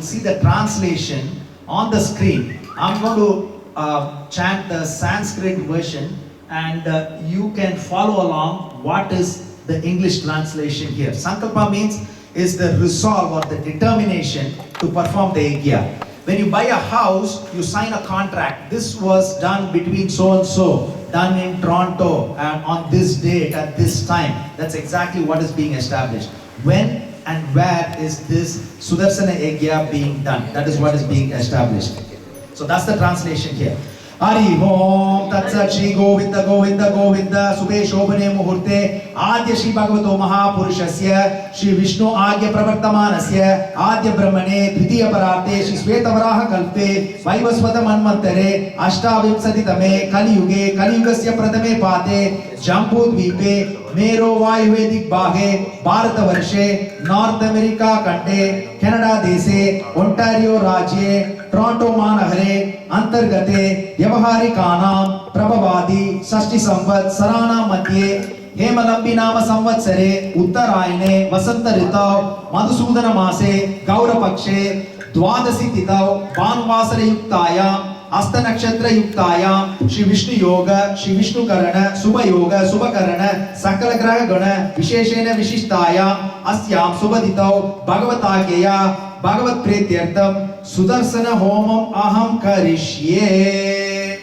will see the translation on the screen. I'm going to chant the Sanskrit version, and you can follow along what is the English translation here. Sankalpa means is the resolve or the determination to perform the yagya. When you buy a house, you sign a contract. This was done between so and so, done in Toronto and on this date at this time. That's exactly what is being established. When and where is this Sudarsana Yagya being done? That is what is being established. So that's the translation here. Hari Om Tatsat Shri Govinda Govinda Govinda Subhe Shobhane Muhurte Adya Shri Bhagavato Mahapurushasya Shri Vishnu Agya Pravartamanasya Adya Brahmane Dvitiya Pararte Shri Svetavaraha Kalpe Vaivasvata Manmantare Ashtavimsati Tame Kali Yuge Kali Yugasya Pradame Pate Jambu Dvipe Mero Vayuvedik Bahe Bharata Varshe North America Kante Canada Dese Ontario Rajye Toronto Manahare Antargate Vyavaharikaanam Prabhavadi Sashti Samvat Sarana Madhye Hemalambi Nama Samvatsare Uttarayane Vasanta Ritav Madhusudana Mase Gaura Pakshe Dwadasi Titav Bhanuvasara Yuktayam Asta Nakshatra Yuktayam Shri Vishnu Yoga Shri Vishnu Karana Subha Yoga Subha Karana Sakala Graha Gana Visheshena Vishishtayam Asyam Subhaditav Bhagavatakeya Bhagavat Pretyartam Sudarsana Homam Aham Karishye.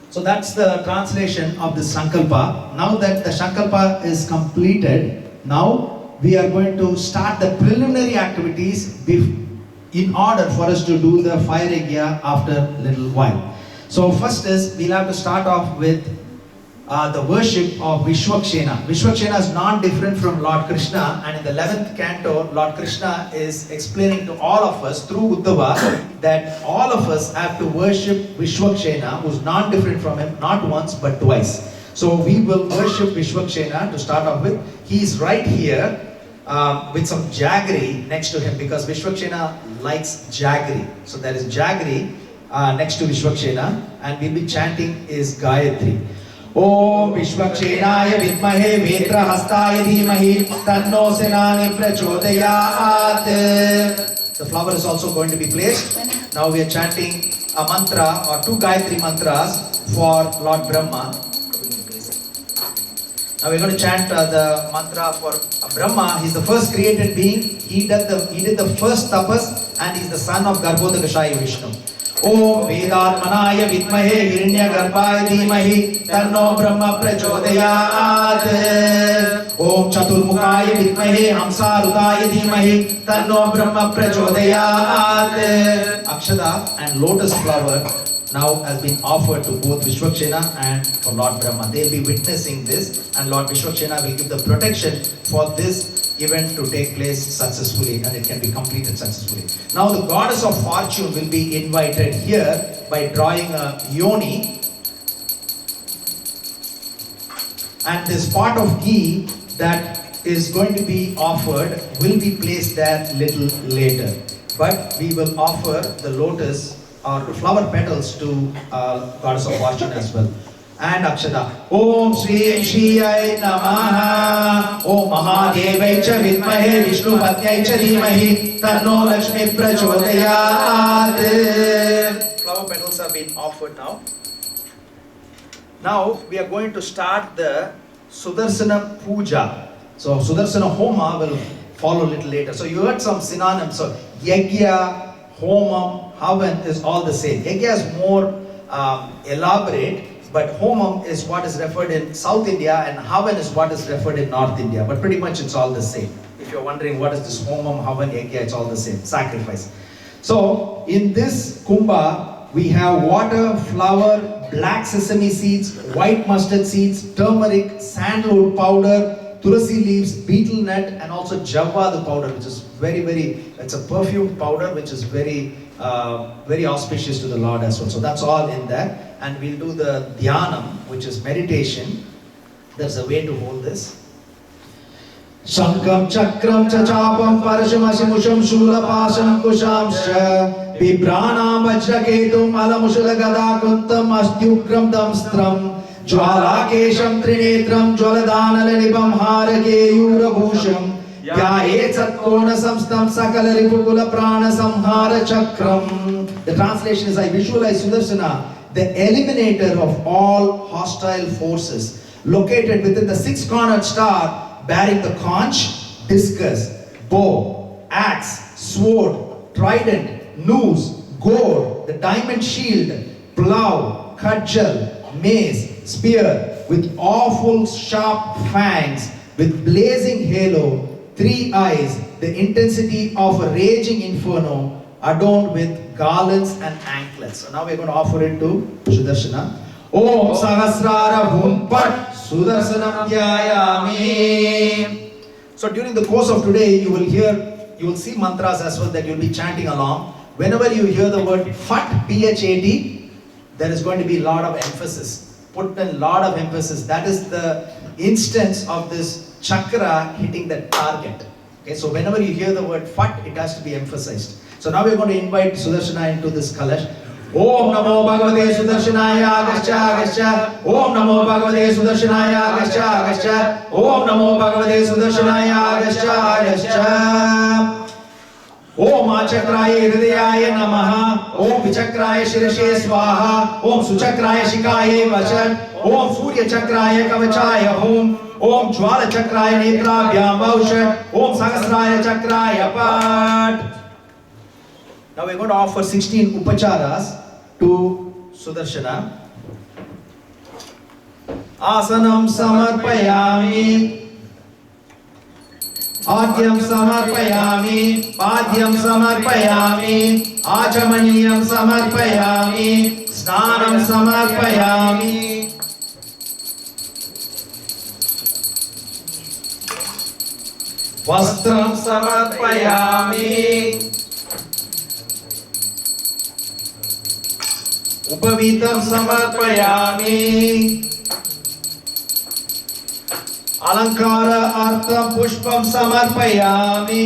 So that's the translation of the Sankalpa. Now that the Sankalpa is completed, now we are going to start the preliminary activities in order for us to do the fire yagya after a little while. So first is, we'll have to start off with the worship of Vishwakshena. Vishwakshena is non-different from Lord Krishna, and in the 11th canto, Lord Krishna is explaining to all of us through Uddhava that all of us have to worship Vishwakshena, who is non-different from him, not once but twice. So we will worship Vishwakshena to start off with. He is right here with some jaggery next to him, because Vishwakshena likes jaggery. So there is jaggery next to Vishwakshena, and we'll be chanting is Gayatri. Om Vishwakshenaya Vidmahe Vetra Hastaya Dhimahi Tanno Senani Prachodayat. The flower is also going to be placed. Now we are chanting a mantra or two Gayatri mantras for Lord Brahma. Now we're going to chant the mantra for Brahma. He's the first created being. He did the first tapas, and he's the son of Garbhodakashaya Vishnu. Om Vedatmanaya Vidmahe Hiranya Garbhaya Dhimahi Tanno Brahma Prachodayat. Om Chaturmukhaya Vidmahe Hamsarudaya Dhimahi Tanno Brahma Prachodayat. Akshada and lotus flower now has been offered to both Vishwakshena and for Lord Brahma. They'll be witnessing this, and Lord Vishwakshena will give the protection for this event to take place successfully, and it can be completed successfully. Now the goddess of fortune will be invited here by drawing a yoni, and this pot of ghee that is going to be offered will be placed there little later. But we will offer the lotus or flower petals to goddess of fortune as well. And Akshada. Om Shri Shriya Namaha. Om Mahadevai Cha Vidmahe Vishnu Patyai Cha Dhimahi Tanno Lakshmi Prachodayat. Flower petals have been offered now. Now we are going to start the Sudarsana Puja. So Sudarsana Homa will follow a little later. So you heard some synonyms. So Yagya, Homam, Havan is all the same. Yagya is more elaborate, but Homam is what is referred in South India, and Havan is what is referred in North India. But pretty much it's all the same. If you're wondering what is this Homam, Havan, Yagya, it's all the same. Sacrifice. So in this Kumbha, we have water, flour, black sesame seeds, white mustard seeds, turmeric, sandalwood powder, tulasi leaves, betel nut, and also javva, the powder, which is it's a perfumed powder which is very auspicious to the Lord as well. So that's all in there. And we'll do the dhyanam, which is meditation. There's a way to hold this. Shankam chakram chachapam parashamasimusham shulapasam kushamsha Vibranam vajraketum alamushulagada kuntam astyukram damstram Jwalakesham trinetram jwaladanala nibam harake yurabhusham Dhyaye Satkona Samstam Sakala Ripukula Prana Samhara Chakram. The translation is, I visualize Sudarsana, the eliminator of all hostile forces, located within the six-cornered star, bearing the conch, discus, bow, axe, sword, trident, noose, gourd, the diamond shield, plough, cudgel, mace, spear, with awful sharp fangs, with blazing halo, 3 eyes, the intensity of a raging inferno, adorned with garlands and anklets. So now we're going to offer it to Sudarshana. Om Sahasrara Bhumpat Sudarsanam Dhyayami. So during the course of today, you will see mantras as well that you'll be chanting along. Whenever you hear the word Phat, P-H-A-T, there is going to be a lot of emphasis. Put a lot of emphasis. That is the instance of this chakra hitting the target. Okay, so whenever you hear the word Phat, it has to be emphasized. So now we're going to invite Sudarshana into this kalash. Om Namo Bhagavate Sudarshanaya Agastya Agastya. Om Namo Bhagavate Sudarshanaya Agastya Agastya. Om Namo Bhagavate Sudarshanaya Agastya Agastya. Om Achakraye Hridayaya Namaha. Om Vichakraye Shirashe Swaha. Om Suchakraye Shikaye Vachan. Om Surya Chakraye Kavachaya Hum. Om Jwala Chakraye Netrabhyam Vaushat. Om Sahasraya Chakraye Pat. Now we're going to offer 16 upacharas to Sudarshana. Asanam samarpayami. Adyam samarpayami. Padyam samarpayami. Achamaniyam samarpayami. Snanam samarpayami. Vastram samarpayami. Upavitam samarpayami. Alankara artham pushpam samarpayami.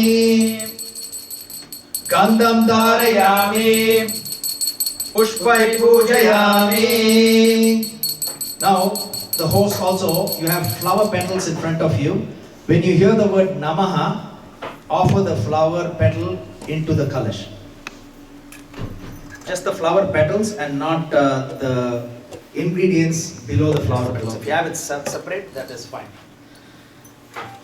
Gandham dharayami. Pushpai pujayami. Now, the host also, you have flower petals in front of you. When you hear the word Namaha, offer the flower petal into the kalash. Just the flower petals and not the ingredients below the flower petals. If you have it separate, that is fine.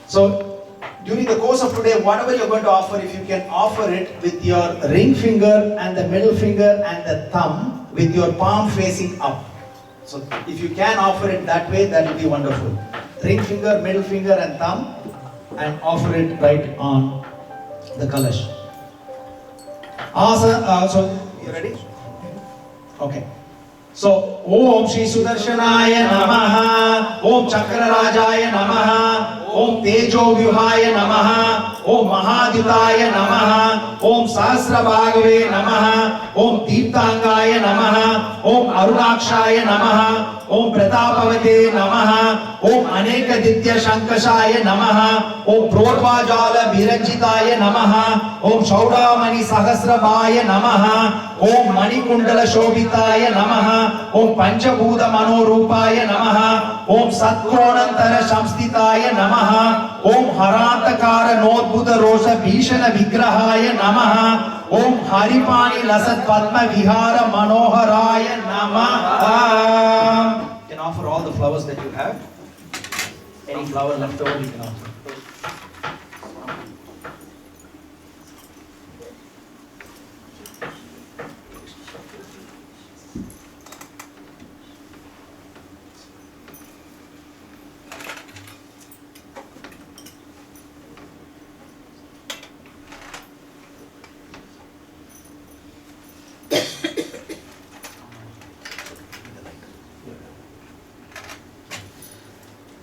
So, during the course of today, whatever you're going to offer, if you can offer it with your ring finger and the middle finger and the thumb with your palm facing up. So, if you can offer it that way, that will be wonderful. Ring finger, middle finger and thumb, and offer it right on the kalash. So, you ready? Okay. So, Om Shri Sudarshanaya Namaha, Om Chakrarajaya Namaha, Om Tejo Vyuhaya Namaha, Om Mahaditaya Namaha, Om Sahasrabhagave Namaha, Om Deeptangaya Namaha, Om Arunakshaya Namaha, Om Pratapavate Namaha, Om Anekaditya Shankashaya Namaha, Om Prodvajala Viranjitaya Namaha, Om Shaudamani Sahasrabhaya Namaha, Om Manikundala Shobhitaya Namaha, Om Panchabhuta Manorupaya Namaha, Om Satkonantara Shamstitaya Namaha, Om Harantakara Nodbhuta Rosha Bhishana Vigrahaya Namaha, Om Haripani Lasat Padma Vihara Manoharaya Namaha. You can offer all the flowers that you have. Any flower left over you can offer.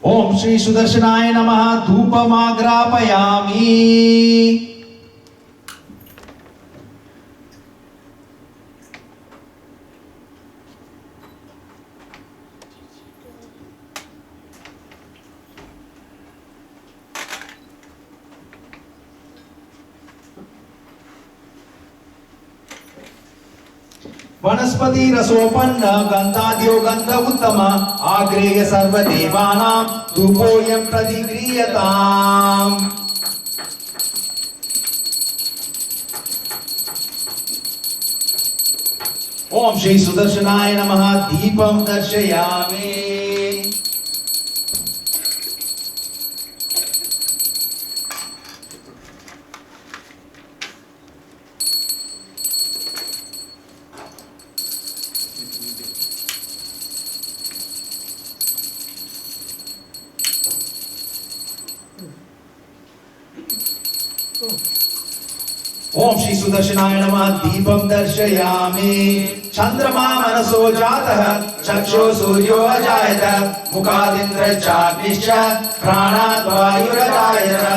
Om Shri Sudarshanaya Namaha Dhupamagrapayami. वनस्पति रसोपन्न गंधाद्यो गंध उत्तम आग्रेय सर्व देवानां धूपोयं प्रतिगृह्यताम्. Om Shri Sudarshanaya Namaha Deepam Darshayami. Om Shri Sudarshanaya Namaha Deepam Darshayami. Chandrama Manaso Jataha Chaksho Suryo Ajayata Mukadindra Chagnischa Pranat Vayurajayata.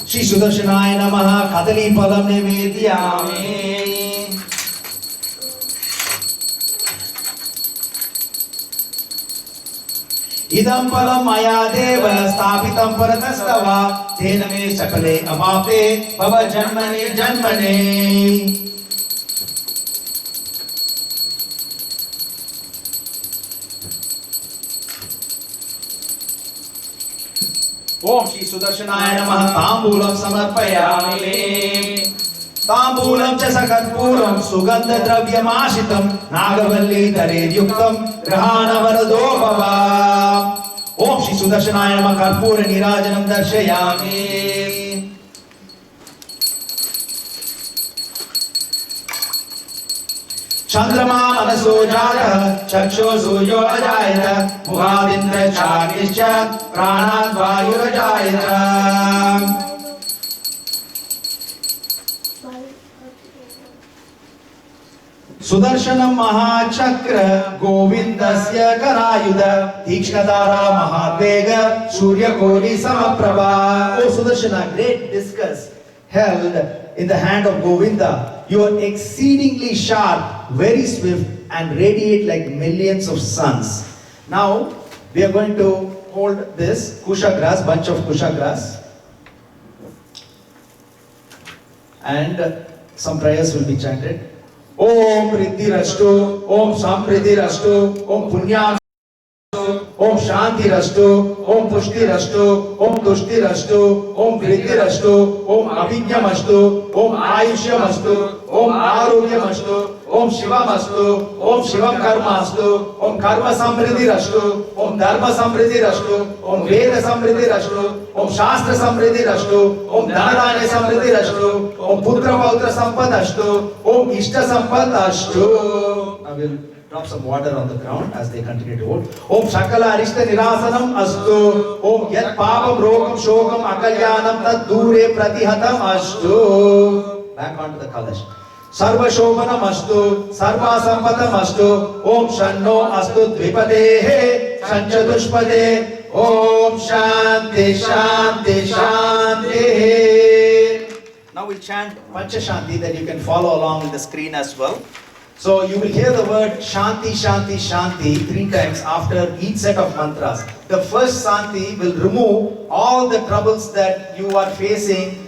Shri Sudarshanaya Namaha Kadali Palam Nivedyami. Idam palam maya deva sthapitam paratastava tena me sakale amapte bhava janmane janmane. Om Shri Sudarshanaya Namaha Tambulam Samarpayami. Tambulam cha sakatpuram sugandha dravyam ashitam Nagavalli Tare Yuktam Grahana Varado Bhava. Om Shri Sudarshanaya Namaha Karpura Nirajanam Darshayami. Chandrama Manaso Jataha Chaksho Suryo Ajayata Mukhadindra Chagnischa Pranat Vayurajayata. Sudarshanam Mahachakra Govindasya Karayuda Tikshnadara Mahadvega Surya Koli Samaprabha. Oh Sudarshana, great discus held in the hand of Govinda. You are exceedingly sharp, very swift and radiate like millions of suns. Now we are going to hold this kusha grass, bunch of kusha grass, and some prayers will be chanted. Om Riddhi Rastu, Om Samriddhi Rastu, Om Punyam Om Shanti Rastu, Om Pushti Rastu, Om Tushti Rastu, Om Vriddhi Rastu, Om Abhigyam Astu, Om Ayushyam Astu, Om Arogyam Astu, Om Shivam Astu, Om Shivam Karma Astu, Om Karma Samriddhi Rastu, Om Dharma Samriddhi Rastu, Om Veda Samriddhi Rastu, Om Shastra Samriddhi Rastu, Om Dhanadanya Samriddhi Rastu, Om Putra Pautra Sampad Astu, Om Ishta Sampad Astu. Now we'll drop some water on the ground as they continue to vote. Om Shakala Arishta Nirasanam Astu. Om Yat Papam Rogam Shokam Akalyanam Tad Dure Pratihatam Astu. Back onto the Kalash. Sarva Shobhanam Astu. Sarva Sampatam Astu. Om Shanno Astu Dvipadehe Sanchadushpade. Om Shanti Shanti Shanti. Now we'll chant Pancha Shanti that you can follow along with the screen as well. So you will hear the word Shanti, Shanti, Shanti 3 times after each set of mantras. The first Shanti will remove all the troubles that you are facing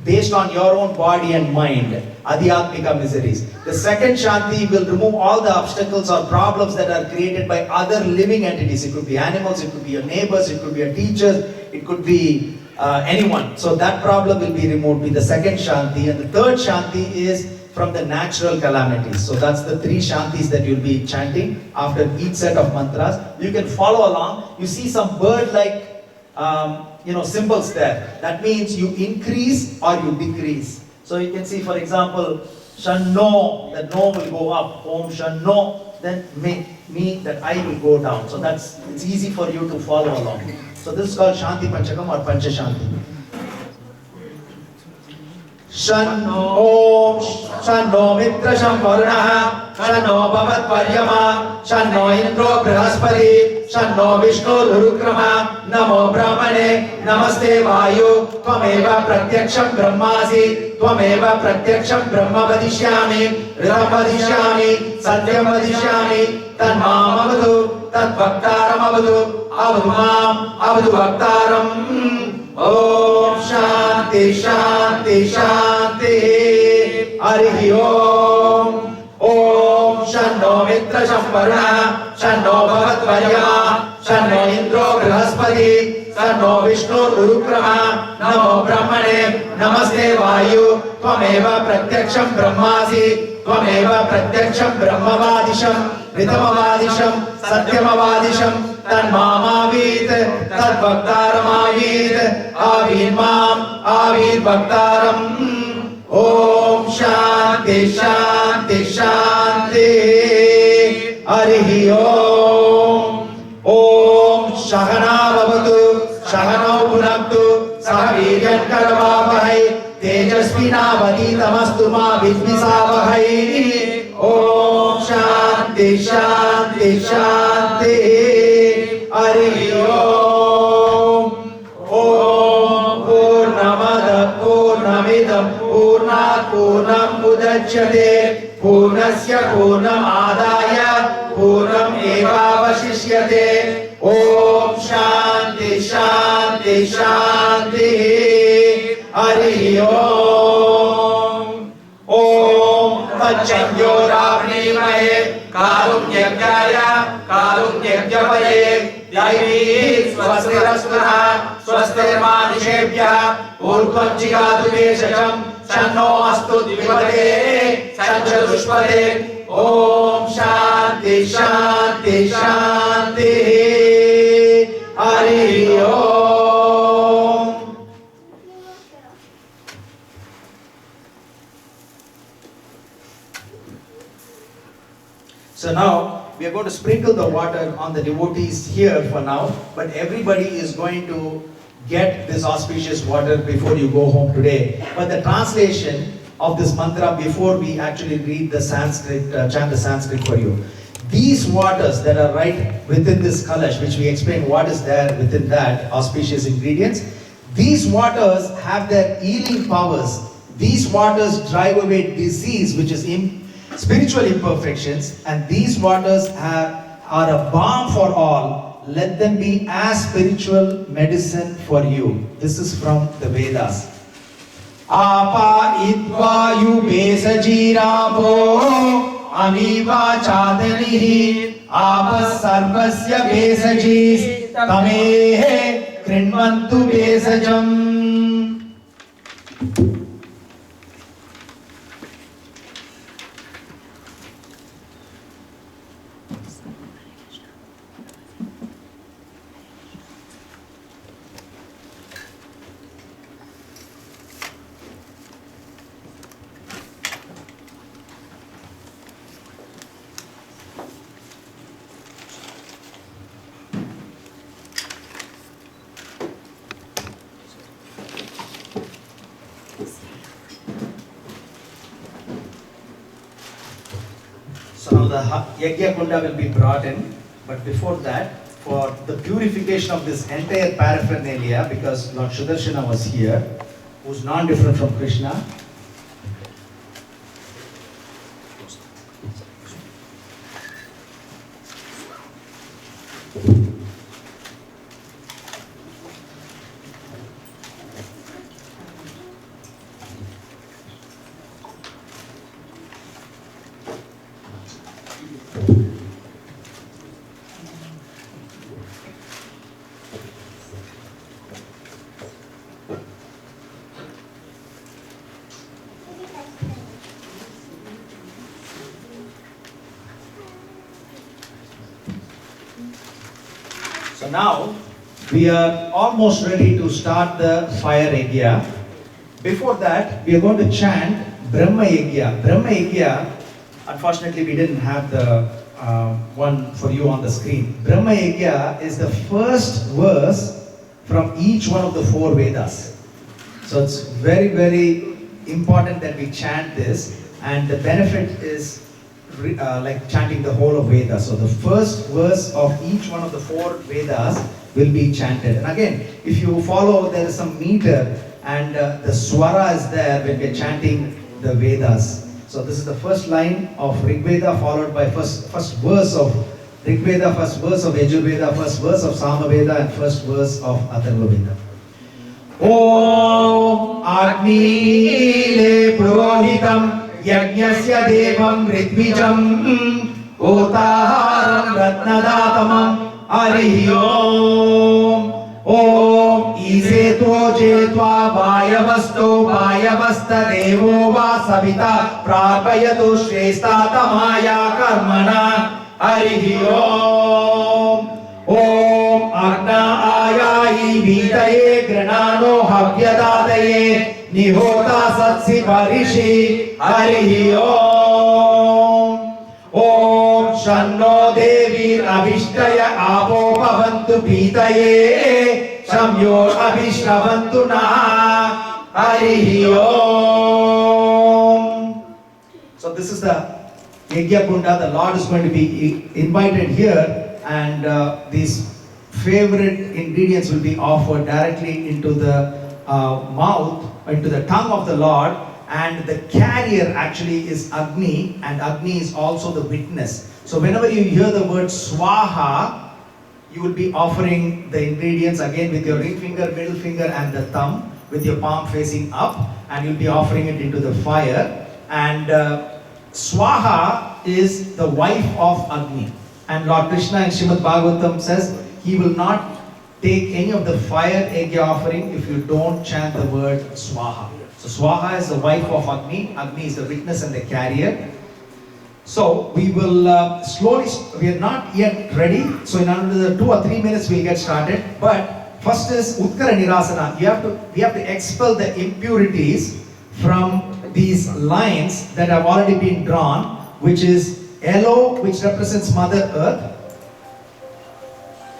based on your own body and mind, Adhyatmika miseries. The second Shanti will remove all the obstacles or problems that are created by other living entities. It could be animals, it could be your neighbors, it could be your teachers, it could be anyone. So that problem will be removed with the second Shanti. And the third Shanti is from the natural calamities. So that's the 3 Shantis that you'll be chanting after each set of mantras. You can follow along. You see some bird-like symbols there. That means you increase or you decrease. So you can see, for example, Shanno, that no will go up. Om Shanno, then me, that I will go down. So it's easy for you to follow along. So this is called Shanti Panchakam or Pancha Shanti. Shanno Mitra Shamvarnaha, Shanno Bhavat Paryama, Shanno Indro Brihaspati, Shanno Vishnu Urukrama, Namo Brahmane, Namaste Vayu, Tvameva Pratyaksham Brahmasi, Tvameva Pratyaksham Brahma Vadishyami, Ridham Vadishyami, Satyam Vadishyami, Tanmam Avadu, Tat Bhaktaram Avadu, Avadu Mam, Avadu Bhaktaram. Om Shanti Shanti Shanti. Harihi Om. Om Shanno Mitra Shamvarna, Shanno Bhavat Varyama, Shanno Indro Brihaspati, तन्नो विष्णुरुरुक्रमा नमो ब्रह्मणे नमस्ते वायु त्वमेव प्रत्यक्षं ब्रह्मासि त्वमेव प्रत्यक्षं ब्रह्मवादिशं ऋतमवादिशं सत्यमवादिशं तन्मामावीत् तद्भक्तारमावीत् आवीन्माम् आवीर्भक्तारम् ओम शांति शांति शांति हरिः ओम सहना भवतु सहनौ भुनक्तु सह वीर्यं करवावहै तेजस्विनावधीतमस्तु मा विद्विषावहै ओम शांति शांति शांति हरिः ओम पूर्णमद पूर्णमिदं पूर्णात् पूर्णम् उदच्यते पूर्णस्य पूर्णमादाय पूर्णमेवावशिष्यते ओम शांति शांति शांति हरिः ओम तच्चयोरावृणीमहे कारुण्यज्ञाय कारुण्यज्ञपये दैवी स्वस्तिरस्मः स्वस्तिर्मानुषेभ्यः ऊर्ध्वं जिगातु भेषजं शन्नो अस्तु द्विपदे सञ्चतुष्पदे ओम शांति शांति शांति हरिः ओम। So now we are going to sprinkle the water on the devotees here for now, but everybody is going to get this auspicious water before you go home today. But the translation of this mantra before we actually read the Sanskrit, chant the Sanskrit for you. These waters that are right within this kalash, which we explain what is there within that auspicious ingredients, these waters have their healing powers. These waters drive away disease, which is spiritual imperfections, and these waters are a balm for all. Let them be as spiritual medicine for you. This is from the Vedas. आपा इत्वा युबेसजीरापो amoeba चादनिः आप सर्वस्य बेसजीस् तमेः कृण्वन्तु बेसजम्। So now the Yagya Kunda will be brought in, but before that, for the purification of this entire paraphernalia, because Lord Sudarsana was here, who's non-different from Krishna. So now we are almost ready to start the fire yagya. Before that, we are going to chant Brahma Yagya. Brahma Yagya, unfortunately we didn't have the one for you on the screen. Brahma Yagya is the first verse from each one of the four Vedas. So it's very, very important that we chant this, and the benefit is like chanting the whole of Vedas. So the first verse of each one of the four Vedas will be chanted. And again, if you follow, there is some meter, and the swara is there when we are chanting the Vedas. So this is the first line of Rig Veda, followed by first verse of Rig Veda, first verse of Yajur Veda, first verse of Sama Veda, and first verse of Atharva Veda. Om Agnile Purohitam Yagyasya Devam Ritwijam Otaharam Ratnadatamam Harihi Om ॐ ईसेतो जेत्वा वायवस्तो वायवस्तदेवो वा सविता प्रापयतु श्रेष्ठातमाया कर्मणा हरिः ॐ ॐ अग्नायायि वीतये गृणानो हव्यदातये निहोता सत्सि परिषि हरिः ॐ ॐ शन्नो देवीरभिष्टय आपो भवन्तु पीतये शम्यो अभिश्रवन्तु नः हरिः ॐ. So this is the Yagya Kunda. The Lord is going to be invited here, and these favorite ingredients will be offered directly into the mouth, into the tongue of the Lord. And the carrier actually is Agni, and Agni is also the witness. So whenever you hear the word Swaha, you will be offering the ingredients again with your ring finger, middle finger and the thumb, with your palm facing up, and you'll be offering it into the fire. And Swaha is the wife of Agni. And Lord Krishna in Srimad Bhagavatam says he will not take any of the fire Yagya offering if you don't chant the word Swaha. So Swaha is the wife of Agni. Agni is the witness and the carrier. So we will slowly, we are not yet ready. So in another 2 or 3 minutes we'll get started. But first is Utkara Nirasana. We have to expel the impurities from these lines that have already been drawn, which is yellow, which represents Mother Earth.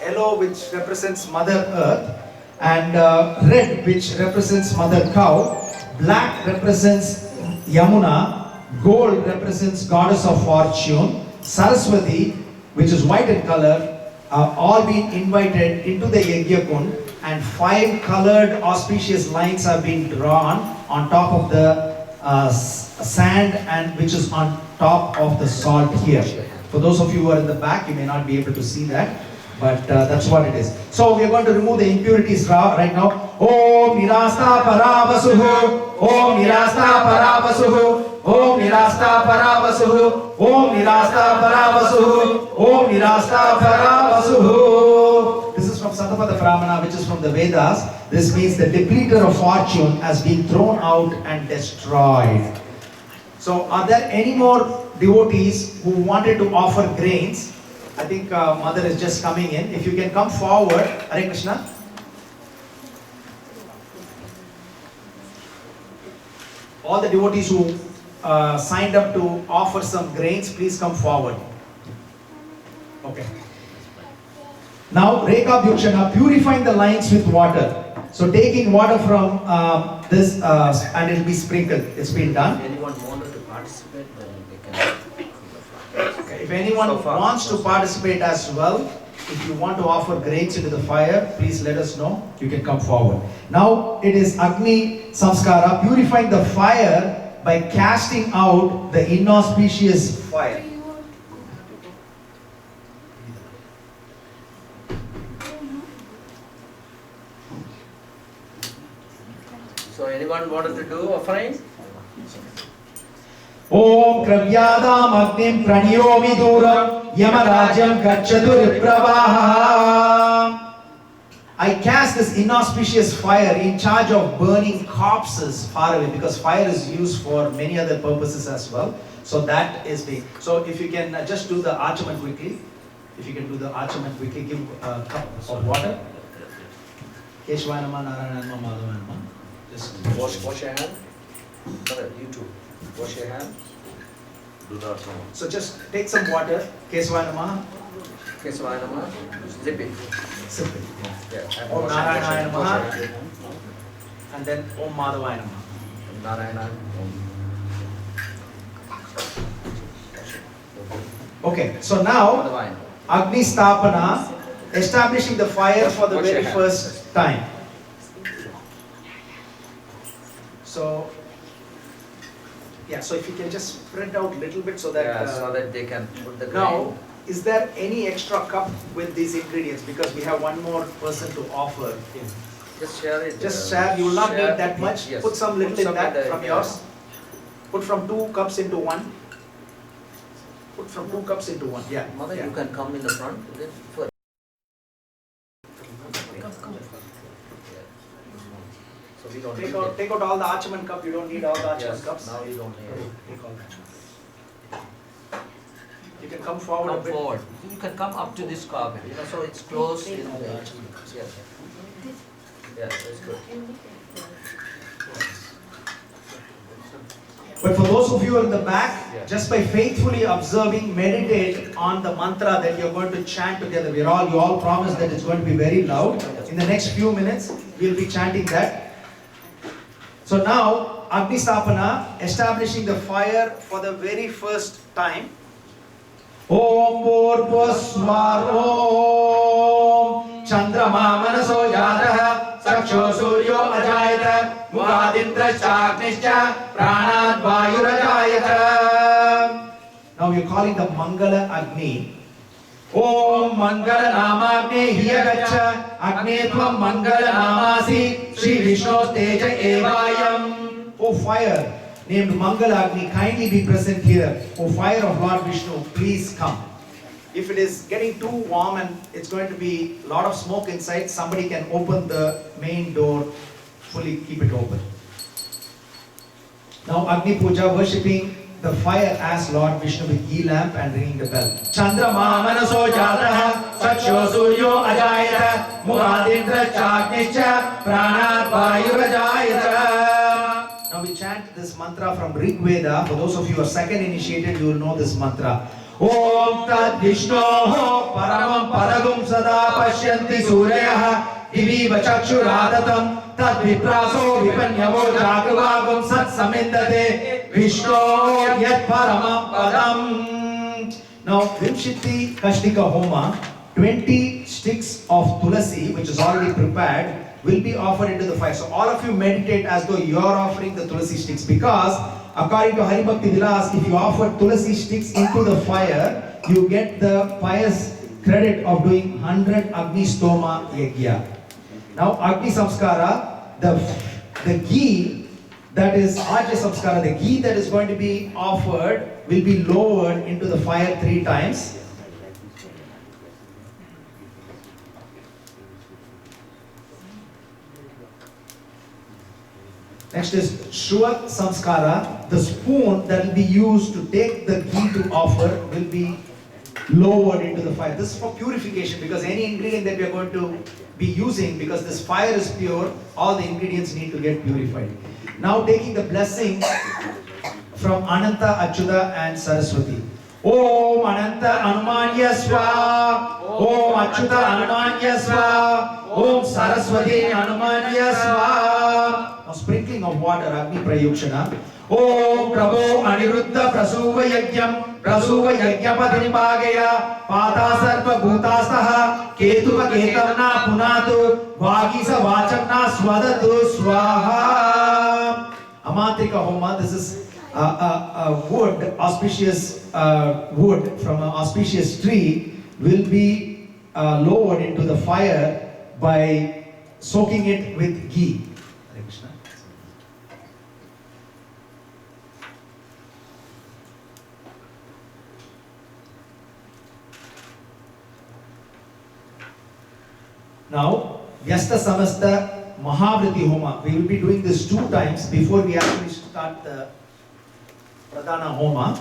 Yellow, which represents Mother Earth. And red, which represents Mother Cow. Black represents Yamuna, gold represents goddess of fortune, Saraswati, which is white in color, all being invited into the Yagya Kund, and 5 colored auspicious lines have been drawn on top of the sand, and which is on top of the salt here. For those of you who are in the back, you may not be able to see that, but that's what it is. So we are going to remove the impurities right now. Om Nirasta Paravasuhu, Om Nirasta Paravasuhu, Om Nirasta Paravasuhu, Om Nirasta Paravasuhu, Om Nirasta Paravasuhu. This is from Satapada Brahmana, which is from the Vedas. This means the depleter of fortune has been thrown out and destroyed. So are there any more devotees who wanted to offer grains? I think Mother is just coming in. If you can come forward. Hare Krishna. All the devotees who signed up to offer some grains, please come forward. Okay. Now, Rekha Bhyukshana, purifying the lines with water. So taking water from this and it will be sprinkled. It's been done. If anyone wanted to participate, then they can. Okay. If anyone wants to participate as well, if you want to offer grains into the fire, please let us know. You can come forward. Now it is Agni Samskara, purifying the fire by casting out the inauspicious fire. So anyone wanted to do offering? Om Kravyadam Agnim Praniyomi Duram Yamarajam Gachatu Ripravaha. I cast this inauspicious fire in charge of burning corpses far away, because fire is used for many other purposes as well. So that is being. So if you can just do the archament quickly. If you can do the archament quickly, give a cup of water. Keshvaya Namah, Narayana Namah, Madhava Namah. Just Wash your hand. Brother, you too. Wash your hand. Do that. So just take some water. Keshvaya Namah. Kesavaya Namah. Zip it. Sip it. Yeah. Om Wash your hand, Narayana wash your Namah. hand. And then Om Madhavaya Namah. Narayana. Okay, so now Madhavaya. Agni Stapana, establishing the fire for the Wash your very hand. first time. So, yeah, so if you can just spread out a little bit so that. Yeah, so that they can put the grain. Now, is there any extra cup with these ingredients? Because we have one more person to offer. Just share it. Just share, you will not share need that much. Yes. Put some little in some that the- from yeah. yours. Put from 2 cups into 1. Put from 2 cups into 1. Yeah. Mother, yeah. you can come in the front. Then first. we don't Take need out, it. take out all the Archman cup. You don't need all the Archman Yes, cups. now you don't need it. Take all that. You can come forward a Come bit. forward. You can come up to this carpet, so it's close in the, yes. Yes, that's good. But for those of you in the back, Yeah. just by faithfully observing, meditate on the mantra that you're going to chant together. You all promise that it's going to be very loud. In the next few minutes, we'll be chanting that. So now, Agni Stapana, establishing the fire for the very first time. Om Bhurvusvar Om Chandrama Manaso Yatah Saksho Suryo Ajayata Mukadindra Chagnischa Pranad Vayurajayata. Now we're calling the Mangala Agni. Om Mangala Namagni Hiyagacha Agni Tvam Mangala Namasi Shri Vishnu Teja Evayam. O fire named Mangala Agni, kindly be present here. O fire of Lord Vishnu, please come. If it is getting too warm and it's going to be a lot of smoke inside, somebody can open the main door, fully keep it open. Now Agni Puja, worshipping the fire as Lord Vishnu with ghee lamp and ringing the bell. Chandrama Manaso Yatah Saksho Suryo Ajayata Mukadindra Chagnischa Pranad Vayurajayata. Now we chant this mantra from Rig Veda. For those of you who are second initiated, you will know this mantra. Om Tad Vishnoho Paramam Padagum Sada Pashyanti Suryah Divi Vachakshuradatam Tad Vipraso Vipanyavo Jagavagam Sat Samindate Vishno Yat Paramam Padam. Now, Vimshiti Kashnika Homa, 20 sticks of tulasi, which is already prepared, will be offered into the fire. So all of you meditate as though you are offering the tulasi sticks, because according to Hari Bhakti Vilas, if you offer tulasi sticks into the fire, you get the pious credit of doing 100 Agni Stoma Yagya. Now Agni Samskara, the ghee that is Ajya Samskara, the ghee that is going to be offered will be lowered into the fire 3 times. Next is Shruvat Samskara. The spoon that will be used to take the ghee to offer will be lowered into the fire. This is for purification, because any ingredient that we are going to be using, because this fire is pure, all the ingredients need to get purified. Now taking the blessings from Ananta, Achyuta and Saraswati. Om Ananta Anumanya Swa, Om Achyuta Anumanya Swa, Om Saraswati Anumanya Swa. Now sprinkling of water, Agni Prayukshana. Om Prabho Aniruddha Prasuva Yagyam Prasuva Yagyapati Bhagaya Pata Sarva Bhutastaha Ketuva Ketamna Punatu Vagisa Vachamna Swadatu Swaha. Amatrika Homa, this is a wood, auspicious wood from an auspicious tree, will be lowered into the fire by soaking it with ghee. Hare Krishna. Now, Vyasta Samasta Mahavriti Homa. We will be doing this 2 times before we actually start the Pradhana Homa.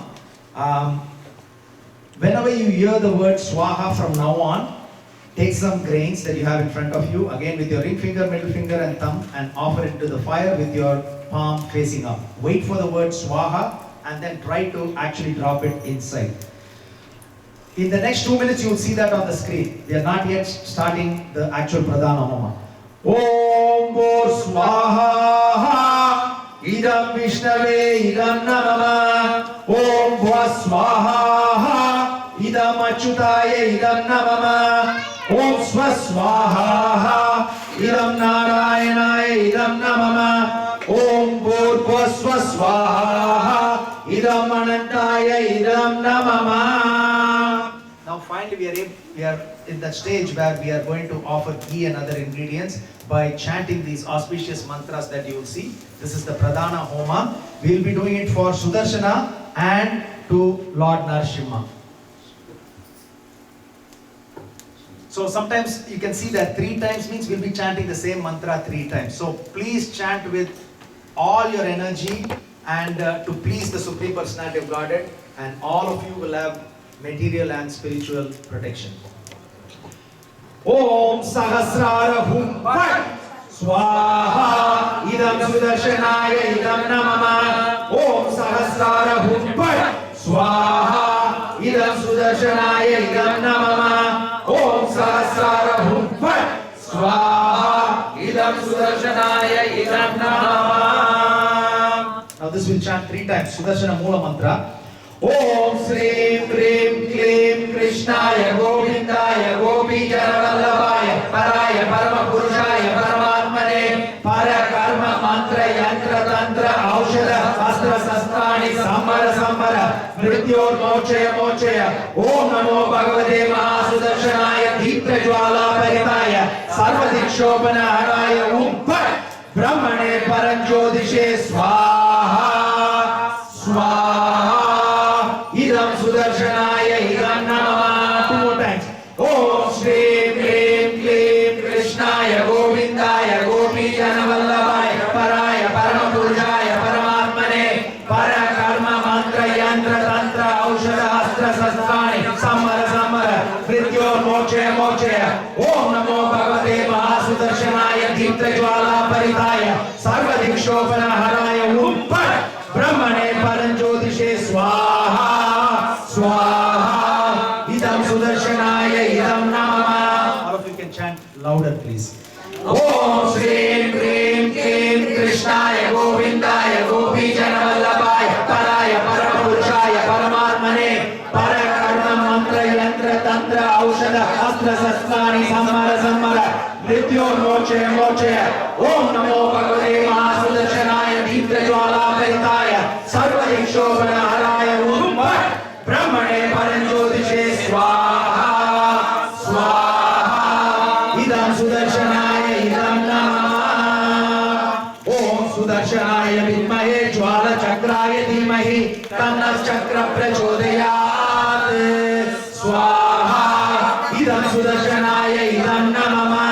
Whenever you hear the word Swaha from now on, take some grains that you have in front of you, again with your ring finger, middle finger and thumb, and offer it to the fire with your palm facing up. Wait for the word Swaha and then try to actually drop it inside. In the next 2 minutes, you will see that on the screen. We are not yet starting the actual Pradhana Homa. Om Bhur Swaha Idam Vishnave Idam Namama. Om Bhur Swaha Idam Achyutaya Idam Namama. Om Swaswaha Idam Narayanaya Idam Namama. Om Bhur Swaswaha Idam Anantaya Idam Namama. Now finally we are in that stage where we are going to offer ghee and other ingredients by chanting these auspicious mantras that you will see. This is the Pradhana Homa. We will be doing it for Sudarsana and to Lord Narasimha. So sometimes you can see that 3 times means we'll be chanting the same mantra 3 times. So please chant with all your energy and to please the Supreme Personality of Godhead, and all of you will have material and spiritual protection. Om Sahasrara Hum Pat Swaha Idam Sudarshanaya Idam Namama. Om Sahasrara Hum Pat Swaha Idam Sudarshanaya Idam Namama. Om Sahasrara Hum Pat Swaha Idam Sudarshanaya Idam Namama. Now this will chant 3 times Sudarshana Moola Mantra. Om Srim Krim Klim Krishnaya Govindaya Gopi Janavallabhaya Paraya Parama Purushaya Paramatmane Parakarma Mantra Yantra Tantra Aushada Astra Sastrani Sambara Sambara Mrityor Mochaya Mochaya. Om Namo Bhagavate Mahasudarshanaya Deepta Jwala Paritaya Sarvadikshopana Haraya Om Pat Brahmane Paranjodishe Swaha Swaha Idam Sudarshanaya Idam Namama. 2 more times. Om Shri Klim Klim Krishnaya Govindaya Gopi Janavallabhaya Paraya Parama Purushaya Paramatmane Parakarma Mantra Yantra Tantra Aushada Astra Sastrani Sambara Sambara Mrityor Mochaya Mochaya. Om Namo Bhagavate Mahasudarshanaya Deepta Jwala Paritaya Sarvadikshopana Haraya Om Pat Brahmane Paranjodishe Swaha Swaha Idam Sudarshanaya Idam Namama. All of you can chant louder, please. Om Shri Krim Klim Krishnaya Govindaya Gopi Janavallabhaya Paraya Parapurushaya Paramatmane Parakarma Mantra Yantra Tantra Aushada Astra Sastrani Sambara Sambara Mrityor Mochaya Mochaya. Om Namo Bhagavate Mahasudarshanaya Deepta Jwala Paritaya Sarvadikshopana Haraya Om Pat Brahmane Paranjodishe Swaha Swaha Idam Sudarshanaya Idam Namama. Om Sudarshanaya Vidmahe Jwala Chakraya Dhimahi Tanna Chakra Prachodayat. Swaha Idam Sudarshanaya Idam Namama.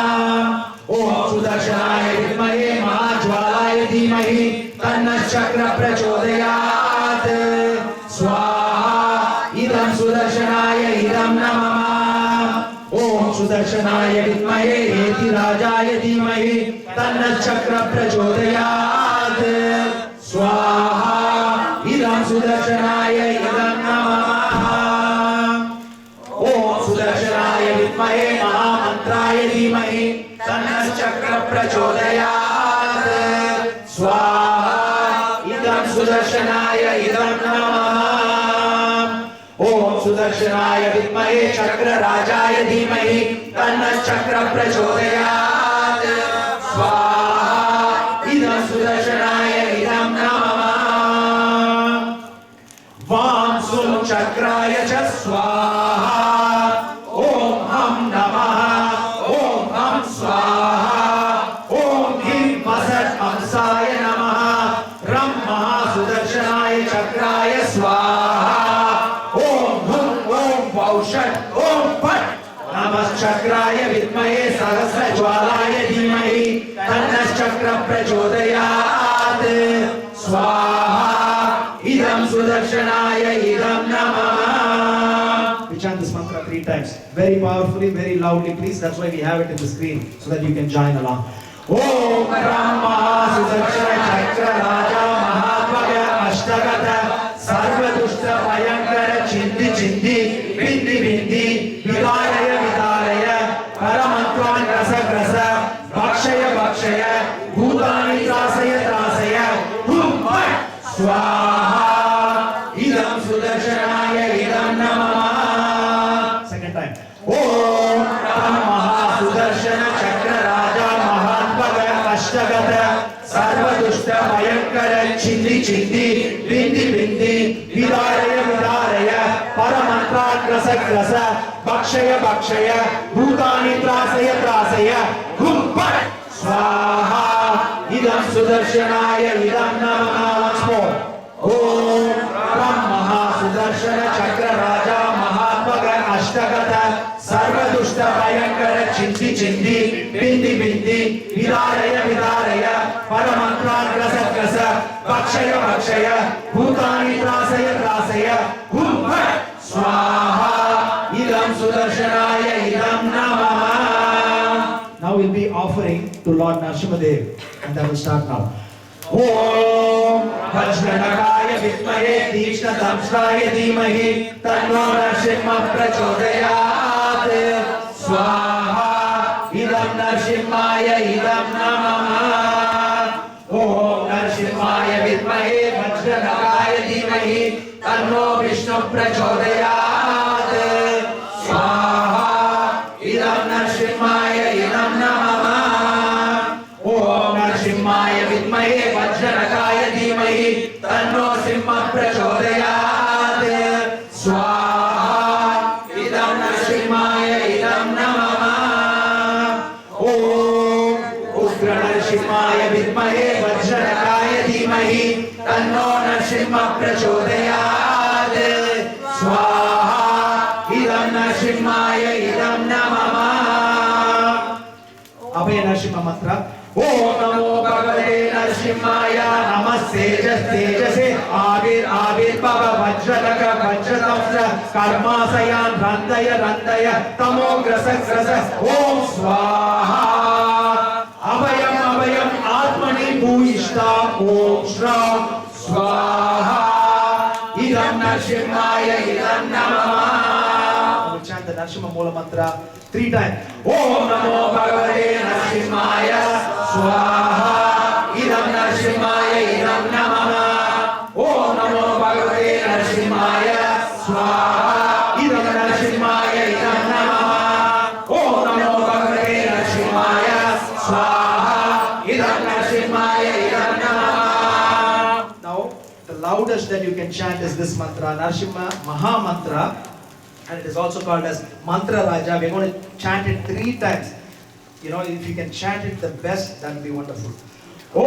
Om Sudarshanaya Vidmahe Mahajwalaya Dhimahi Tanna Chakra Prachodayat. Swaha Idam Sudarshanaya Idam Namama. Om Sudarshanaya Vidmahe Yeti Rajaya Dhimahi Tanna Chakra Prachodayat. Swaha Idam Sudarshanaya Idam Namama. Om Sudarshanaya Vidmahe Mahamantraya Dhimahi Tanna Chakra Prachodayat. Swaha Idam Sudarshanaya Idam Namama. Om Sudarshanaya Vidmahe Chakra Rajaya Dhimahi Tanna Chakra Prachodayat. Swaha Idam Sudarshanaya Idam Namama. Vamsum Chakraya Cha Swaha. Om Ham Namaha. Om Ham Swaha. Om Him Vasat Amsaya Namaha. Ram Maha Sudarshanaya Chakraya Swaha. Om Hum Om Vaushat Om Pat Namas Chakraya Vidmahe Sahasra Jwalaya Dhimahi Tanna Chakra Prachodayat. Swaha Idam Sudarshanaya Idam Namama. We chant this mantra 3 times. Very powerfully, very loudly, please. That's why we have it in the screen, so that you can join along. Om Brahma Sudarshana Chakra Raja Mahatmaya Ashtagata Sarva Dushta Bhayankara Chindi Chindi Bindi Bindi Vidalaya Vidalaya Paramantvan Rasa Rasa Bhakshaya Bhakshaya Bhutani Trasaya Trasaya Hum Pat Swaha Idam Sudarshanaya Idam Namama. Second time. Om Brahma Sudarshana Chakra Raja Mahatmaya Ashtagata Sarva Dushta Bhayankara Chindi Chindi Bindi Bindi Vidalaya Vidalaya Paramantra Rasa Rasa Bhakshaya Bhakshaya Bhutani Trasaya Trasaya Hum Pat Swaha Idam Sudarshanaya Idam Namama. Once more. Om Brahma Sudarshana Chakra Raja Mahatmaya Ashtagata Sarva Dushta Bhayankara चिन्ति चिन्ति बिन्दि बिन्दि विदारय विदारय परमन्त्रान् ग्रस ग्रस भक्षय भक्षय भूतानि त्रासय त्रासय हुं फट् स्वाहा इदं सुदर्शनाय इदं नमः. Now we'll be offering to Lord Narasimhadev, and that will start now. ॐ वज्रनखाय विद्महे तीक्ष्णदंष्ट्राय धीमहि तन्नो नरसिंहः प्रचोदयात्. स्वाहा इदं नरसिंहाय इदं नमः. ॐ नरसिंहाय विद्महे वज्रनखाय धीमहि तन्नो विष्णुः प्रचोदयात्. स्वाहा इदं नरसिंहाय इदं नमः. ॐ नरसिंहाय विद्महे वज्रनखाय धीमहि तन्नो सिंहः प्रचोदयात्. स्वाहा इदं नरसिंहाय इदं नमः. ॐ उग्रनरसिंहाय विद्महे वज्रनखाय धीमहि तन्नो नरसिंहः प्रचोदयात्. स्वाहा इदं नरसिंहाय इदं नमः. Abhaya Narasimha mantra. ॐ नमो भगवते नरसिंहाय नमस्ते तेजसे आविर्भव वज्रनख वज्रदंश कर्माशयान् रन्दय रन्दय तमो ग्रस ग्रस. ॐ स्वाहा अभयम् अभयम् आत्मनि भूयिष्ठा. ॐ श्रां स्वाहा इदं नरसिंहाय इदं नमः. We'll chant the Narasimha Moola mantra 3 times. ॐ नमो भगवते नरसिंहाय स्वाहा इदं नरसिंहाय इदं नमः. ॐ नमो भगवते नरसिंहाय स्वाहा इदं नरसिंहाय इदं नमः. ॐ नमो भगवते नरसिंहाय स्वाहा इदं नरसिंहाय इदं नमः. Now, the loudest that you can chant is this mantra, Narasimha Maha Mantra, and it is also called as Mantra Raja. We're going to chant it 3 times. You know, if you can chant it the best, that will be wonderful. ॐ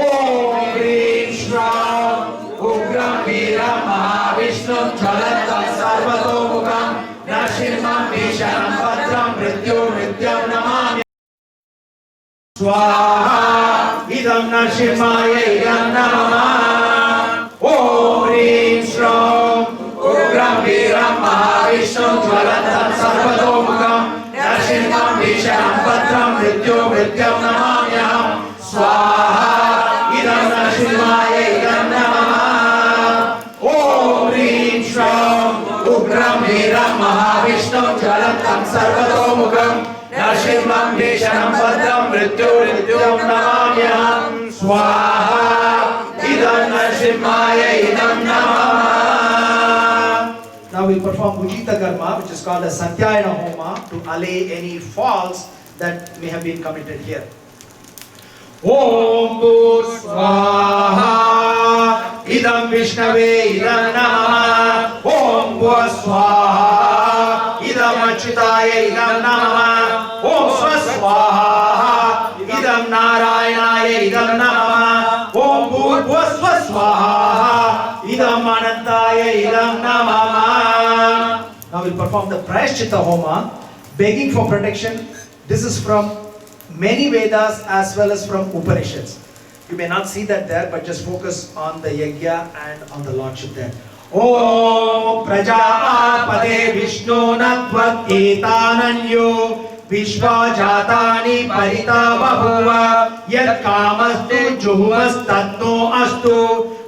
ह्रीं श्रां उग्रं वीरं महाविष्णुं ज्वलन्तं सर्वतोमुखं नरसिंहं भीषणं भद्रं मृत्युं नमामि. स्वाहा इदं नरसिंहाय इदं नमः. ॐ ह्रीं श्रां उग्रं वीरं महाविष्णुं ज्वलन्तं सर्वतोमुखं नरसिंहं भीषणं भद्रं मृत्युं नमाम्यहम्. स्वाहा इदं नरसिंहाय इदं नमः. ॐ ह्रीं श्रां उग्रं वीरं महाविष्णुं ज्वलन्तं सर्वतोमुखं नरसिंहं भीषणं भद्रं मृत्युं नमाम्यहम्. स्वाहा इदं नरसिंहाय इदं नमः. Now we'll perform Ujita Karma, which is called as Santyayana Homa, to allay any faults that may have been committed here. ॐ भूर्स्वाहा इदं विष्णवे इदं नमः. ॐ भुवस्वाहा इदं अच्युताय इदं नमः. ॐ स्वस्वाहा इदं नारायणाय इदं नमः. ॐ भूर्भुवस्वस्वाहा इदं अनन्ताय इदं नमः. Now we'll perform the Prayashchitta Homa, begging for protection. This is from many Vedas as well as from Upanishads. You may not see that there, but just focus on the Yagya and on the Lordship there. ॐ प्रजापते विष्णु नत्वत्केतानन्यो विश्वा जातानि परिता बभूव यत्कामस्तु जुहुवस्तत्तो अस्तु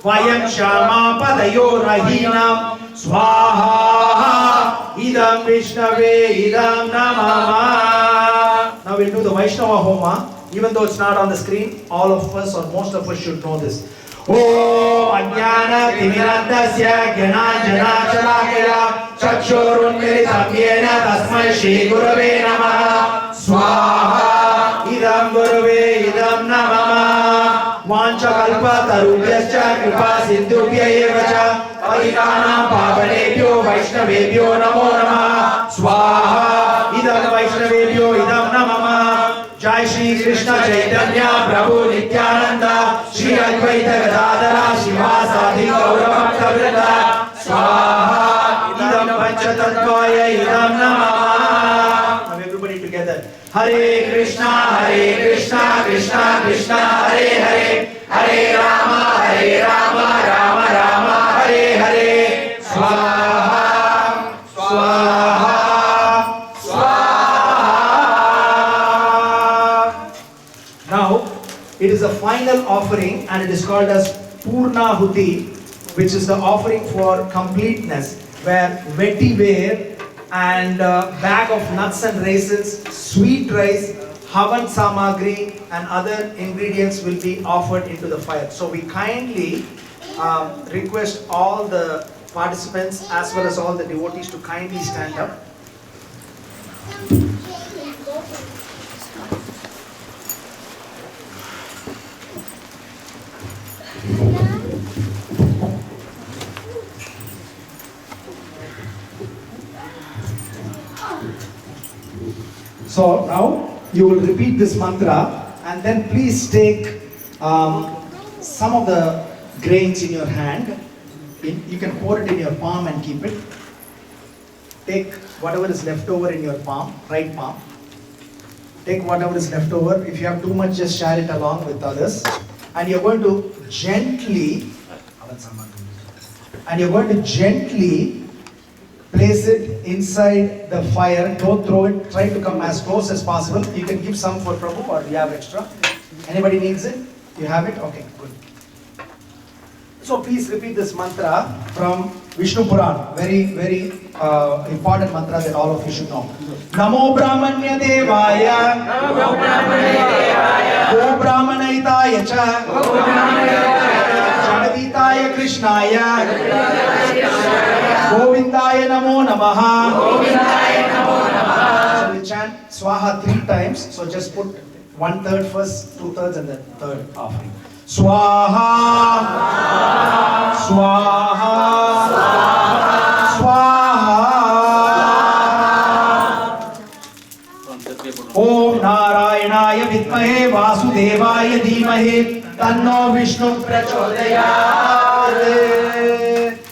वयं क्षमापदयो रहीनां. स्वाहा इदं विष्णवे इदं नमः. Now we'll do the Vaishnava Homa. Even though it's not on the screen, all of us or most of us should know this. ॐ अज्ञानतिमिरन्दस्य ज्ञानाञ्जनाशलाकया चक्षुरुन्मिलितं येन तस्मै श्रीगुरवे नमः. स्वाहा इदं गुरवे इदं नमः. वाञ्छकल्पतरुभ्यश्च कृपा सिन्धुभ्य एव च पतितानां पावनेभ्यो वैष्णवेभ्यो नमो नमः. स्वाहा इदं वैष्णवेभ्यो इदं नमः. जय श्री कृष्ण चैतन्य प्रभु नित्यानंद श्री अद्वैत गदाधर शिवासादि गौर भक्तवृंद. स्वाहा इदं पंचतत्त्वाय इदं नमः. Now everybody together. Hare Krishna, Krishna Krishna, Hare Hare, Hare Rama, Rama Rama, Hare Hare. Swaha, Swaha, Swaha. Now, it is a final offering and it is called as Purnahuti, which is the offering for completeness, where vetiver and bag of nuts and raisins, sweet rice, havan samagri and other ingredients will be offered into the fire. So we kindly request all the participants as well as all the devotees to kindly stand up. So now you will repeat this mantra and then please take some of the grains in your hand. You can pour it in your palm and keep it. Take whatever is left over in your palm, right palm. Take whatever is left over. If you have too much, just share it along with others. And you're going to gently place it inside the fire. Don't throw it. Try to come as close as possible. You can give some for Prabhu or you have extra. Anybody needs it? You have it? Okay, good. So please repeat this mantra from Vishnu Puran. Very, very important mantra that all of you should know. Namo Brahmanya Devaya. Go Brahmanayitaya cha. Jagaditaya Krishnaya. Govindaya Namo Namaha. So we chant Swaha 3 times. So just put 1/3 first, 2/3 and the third offering. Swaha, Swaha, Swaha. Om Narayanaya Vidmahe Vasudevaya Dhimahe Tanno Vishnu Prachodayat.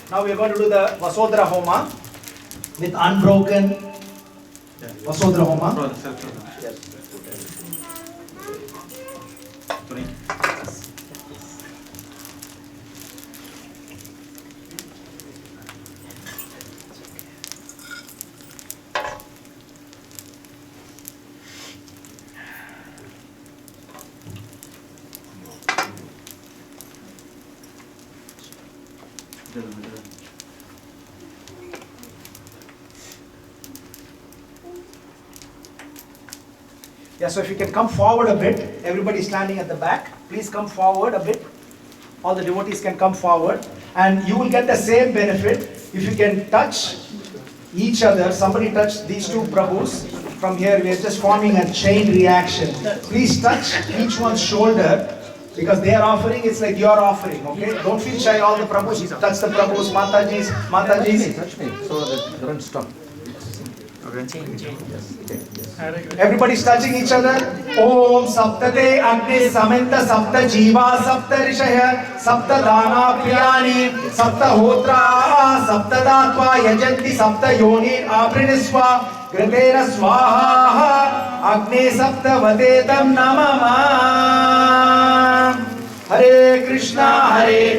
Now we are going to do the Vasodhara Homa with unbroken Vasodhara Homa. Yeah, so if you can come forward a bit, everybody standing at the back, please come forward a bit. All the devotees can come forward and you will get the same benefit if you can touch each other. Somebody touch these two Prabhus. From here we are just forming a chain reaction. Please touch each one's shoulder because they are offering, it's like your offering, okay? Don't feel shy, all the Prabhus, touch the Prabhus, Matajis. Touch me so that it doesn't stop. Everybody's touching each other. Om Saptate Agni Samenta Sapta Jiva Sapta Rishaya Sapta Dana Priyani Sapta Hotra Sapta Datva Yajanti Sapta Yoni Apriniswa Gratena Swaha Agni Sapta Vadetam Namama. Hare Krishna,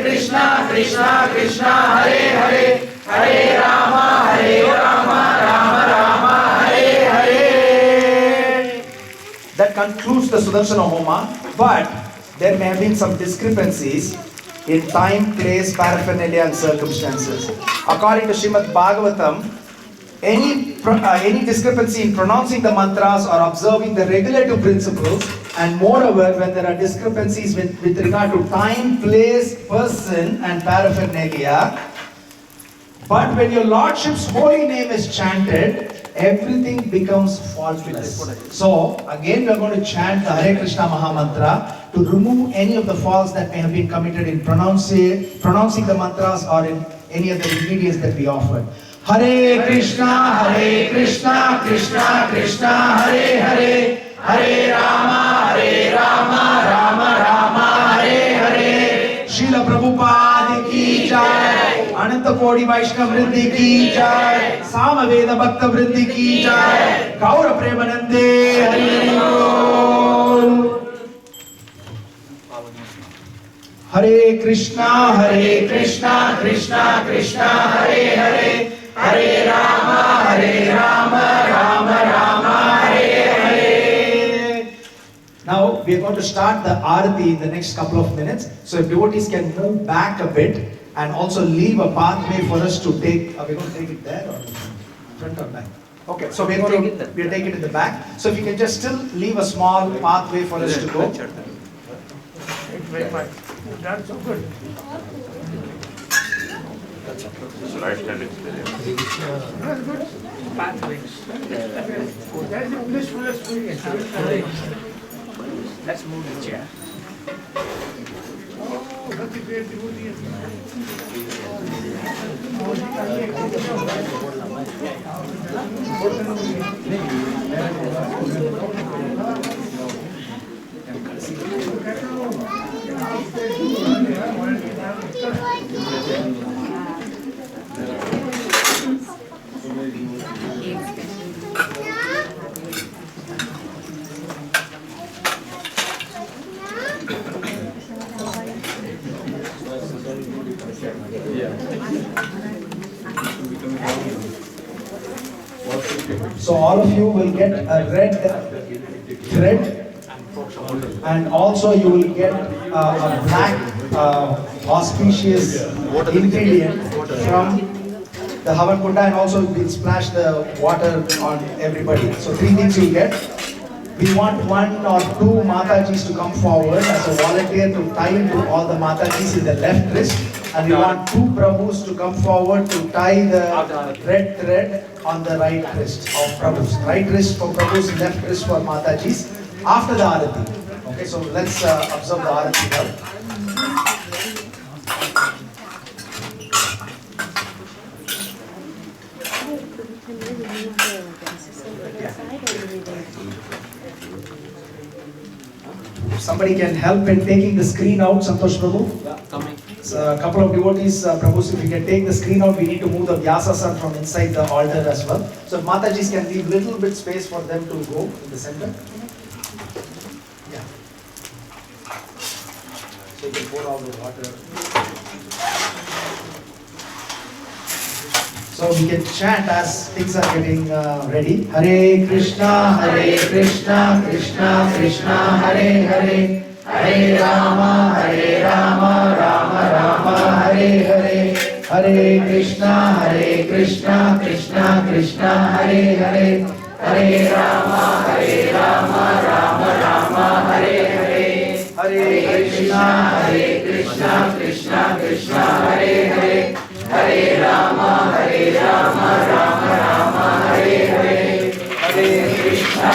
Krishna Krishna, Hare Hare, Hare Rama, Rama Rama, Hare Hare. That concludes the Sudarsana Homa, but there may have been some discrepancies in time, place, paraphernalia and circumstances. According to Srimad Bhagavatam, any discrepancy in pronouncing the mantras or observing the regulative principles, and moreover when there are discrepancies with regard to time, place, person and paraphernalia, but when your Lordship's holy name is chanted, everything becomes faultless. So again we are going to chant the Hare Krishna Maha Mantra to remove any of the faults that may have been committed in pronouncing the mantras or in any of the ingredients that we offered. Hare Krishna, Krishna Krishna, Hare Hare, Hare Rama, Rama Rama, Hare Hare. Srila Prabhupada ki jai. अनंत कोटि वैष्णव वृंद की जय, सामवेद भक्त वृंद की जय, गौर प्रेमानंदे हरि बोल। हरे कृष्णा कृष्णा कृष्णा हरे हरे, हरे Ram Ram Ram Hare Hare. Now we are going to start the Aarati in the next couple of minutes. So if devotees can move back a bit and also leave a pathway for us to take. Are we going to take it there or front or back? Okay, so we'll take it in the back. So if you can just still leave a small pathway for us to go. That's so good. That's good. Pathways. That's a blissful experience. Let's move the chair. Oh, that's a great devotee. So all of you will get a red thread, and also you will get a black auspicious ingredient from the Havan Kunda, and also we'll splash the water on everybody. So 3 things you'll get. We want 1 or 2 Matajis to come forward as a volunteer to tie to all the Matajis in the left wrist, and we want 2 Prabhus to come forward to tie the red thread on the right wrist of Prabhus. Right wrist for Prabhus, left wrist for Matajis after the Aarati. Okay, so let's observe the Aarati now. If somebody can help in taking the screen out, Santosh Prabhu. Yeah, coming. So a couple of devotees, Prabhus, if you can take the screen out, we need to move the Vyasasana from inside the altar as well. So if Matajis can leave little bit space for them to go in the center. Yeah. So you can pour all the water. So we can chant as things are getting ready. Hare Krishna, Krishna Krishna, Hare Hare, Hare Rama, Rama Rama, Hare Hare, Hare Krishna, Krishna Krishna, Hare Hare, Hare Rama, Rama Rama, Hare Hare, Hare Krishna, Krishna Krishna, Hare Hare, Hare Rama, Rama Rama, Hare Hare, Hare Krishna,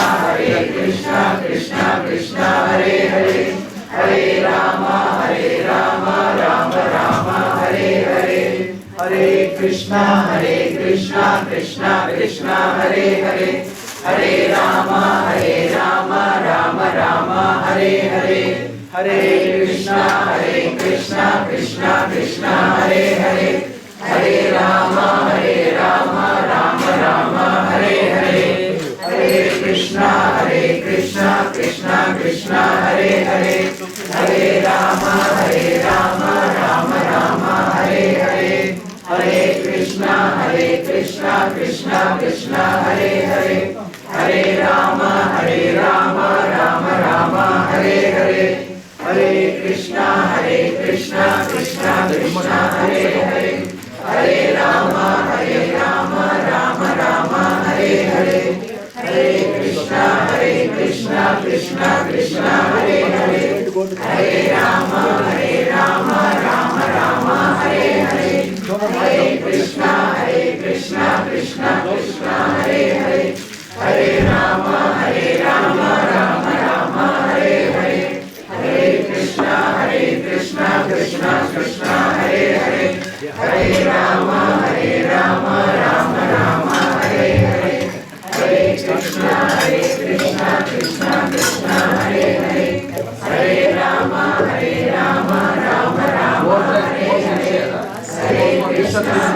Krishna Krishna, Hare Hare, Hare Rama, Rama Rama, Hare Hare, Hare Krishna, Krishna Krishna, Hare Hare, Hare Rama, Rama Rama, Hare Hare, Hare Krishna, Krishna Krishna, Hare Hare, Hare Rama, Rama Rama, Hare Hare, Hare Krishna, Krishna Krishna, Hare Hare, Hare Rama, Rama Rama, Hare Hare, Hare Krishna, Krishna Krishna, Hare Hare, Hare Rama, Rama Rama, Hare Hare, Hare Krishna, Krishna Krishna, Hare Hare, Hare Rama, Rama Rama, Hare Hare, Hare Krishna, Krishna Krishna, Hare Hare, Hare Rama, Rama Rama, Hare Hare, Hare Krishna, Krishna Krishna, Hare Hare, Hare Rama, Rama Rama, Hare Hare, Hare Krishna, Krishna Krishna, Hare Hare, Hare Rama, Rama Rama, Hare Hare, Hare Krishna, Krishna Hare Hare, Hare Rama, Rama Rama, Hare Hare, Hare Krishna,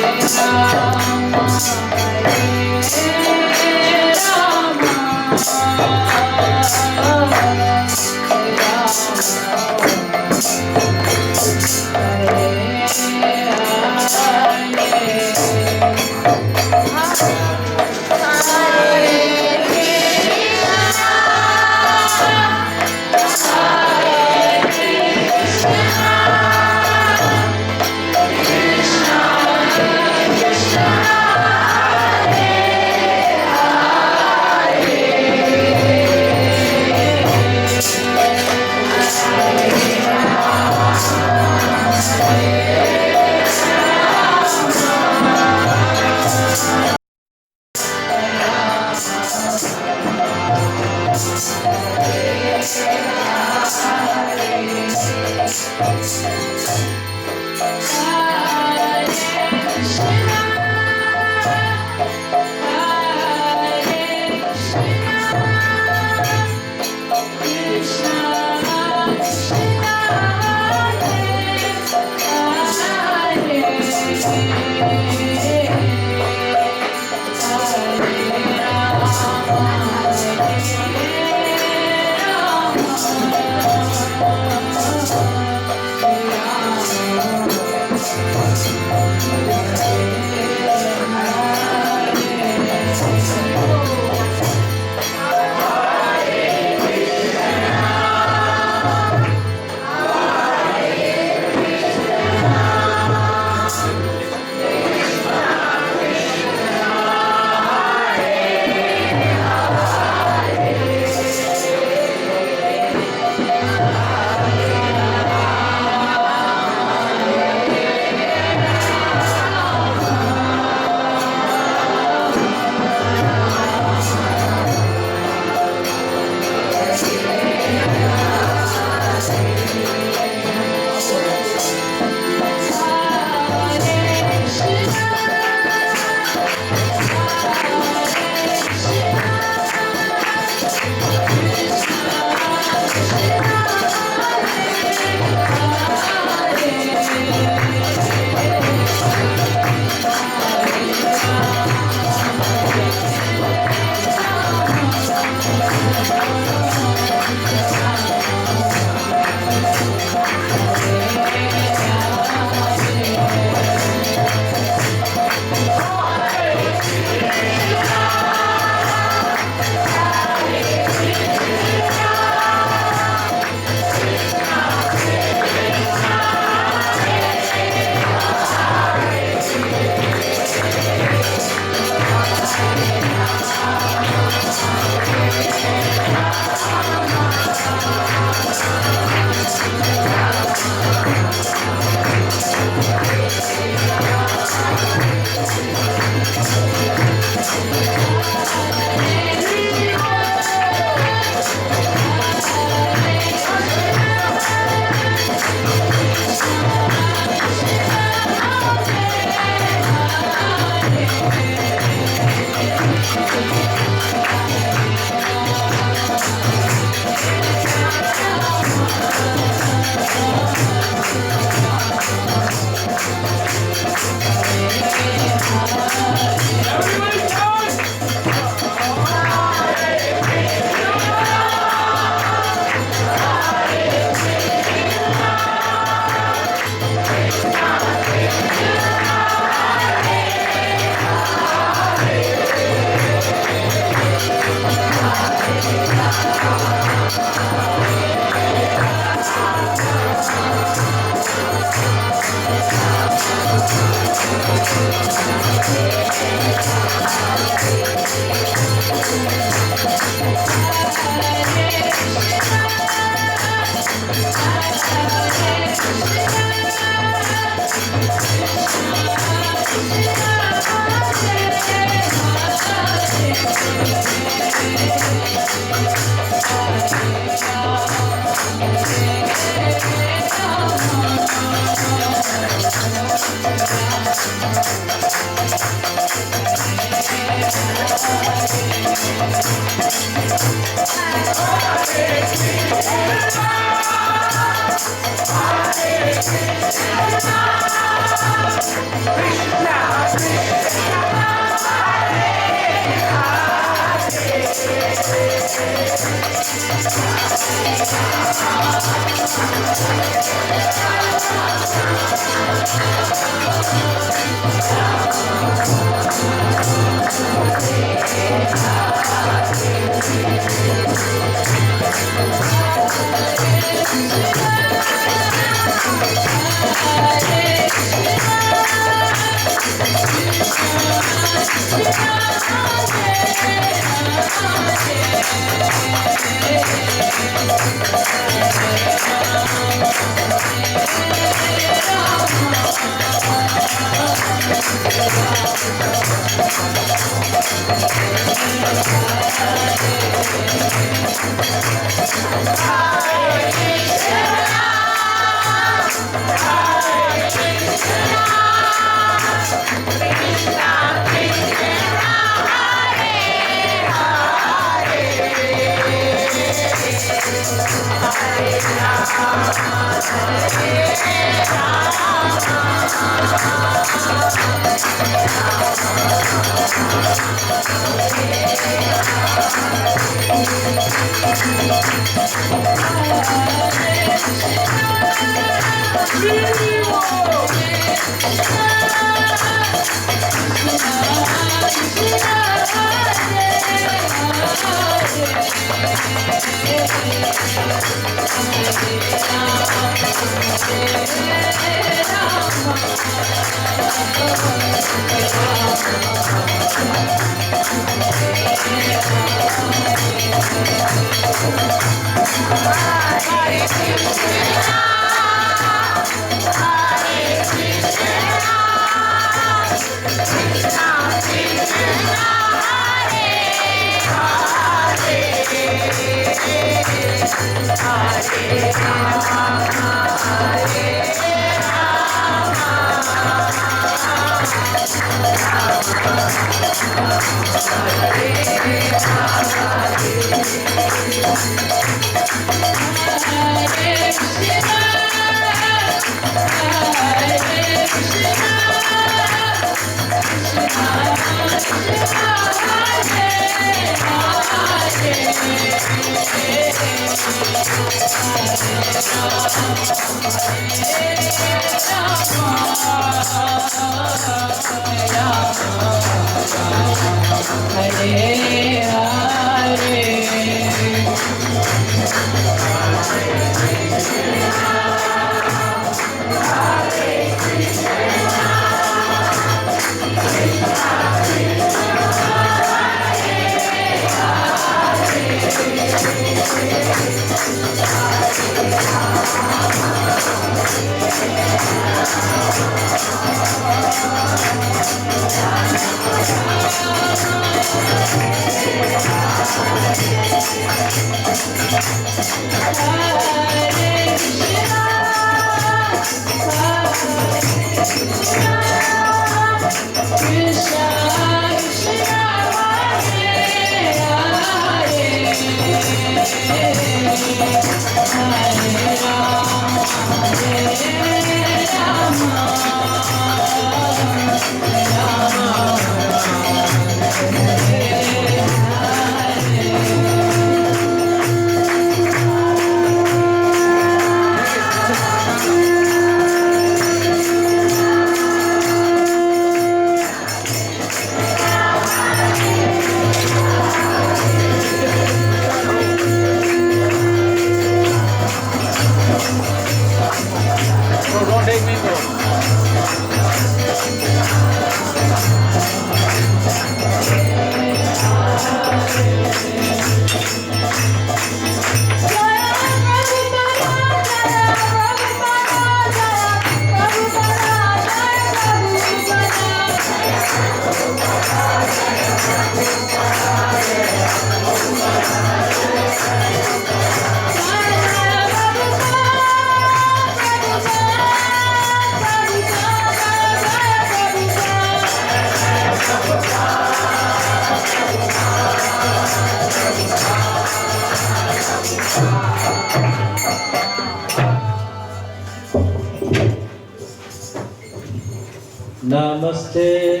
Namaste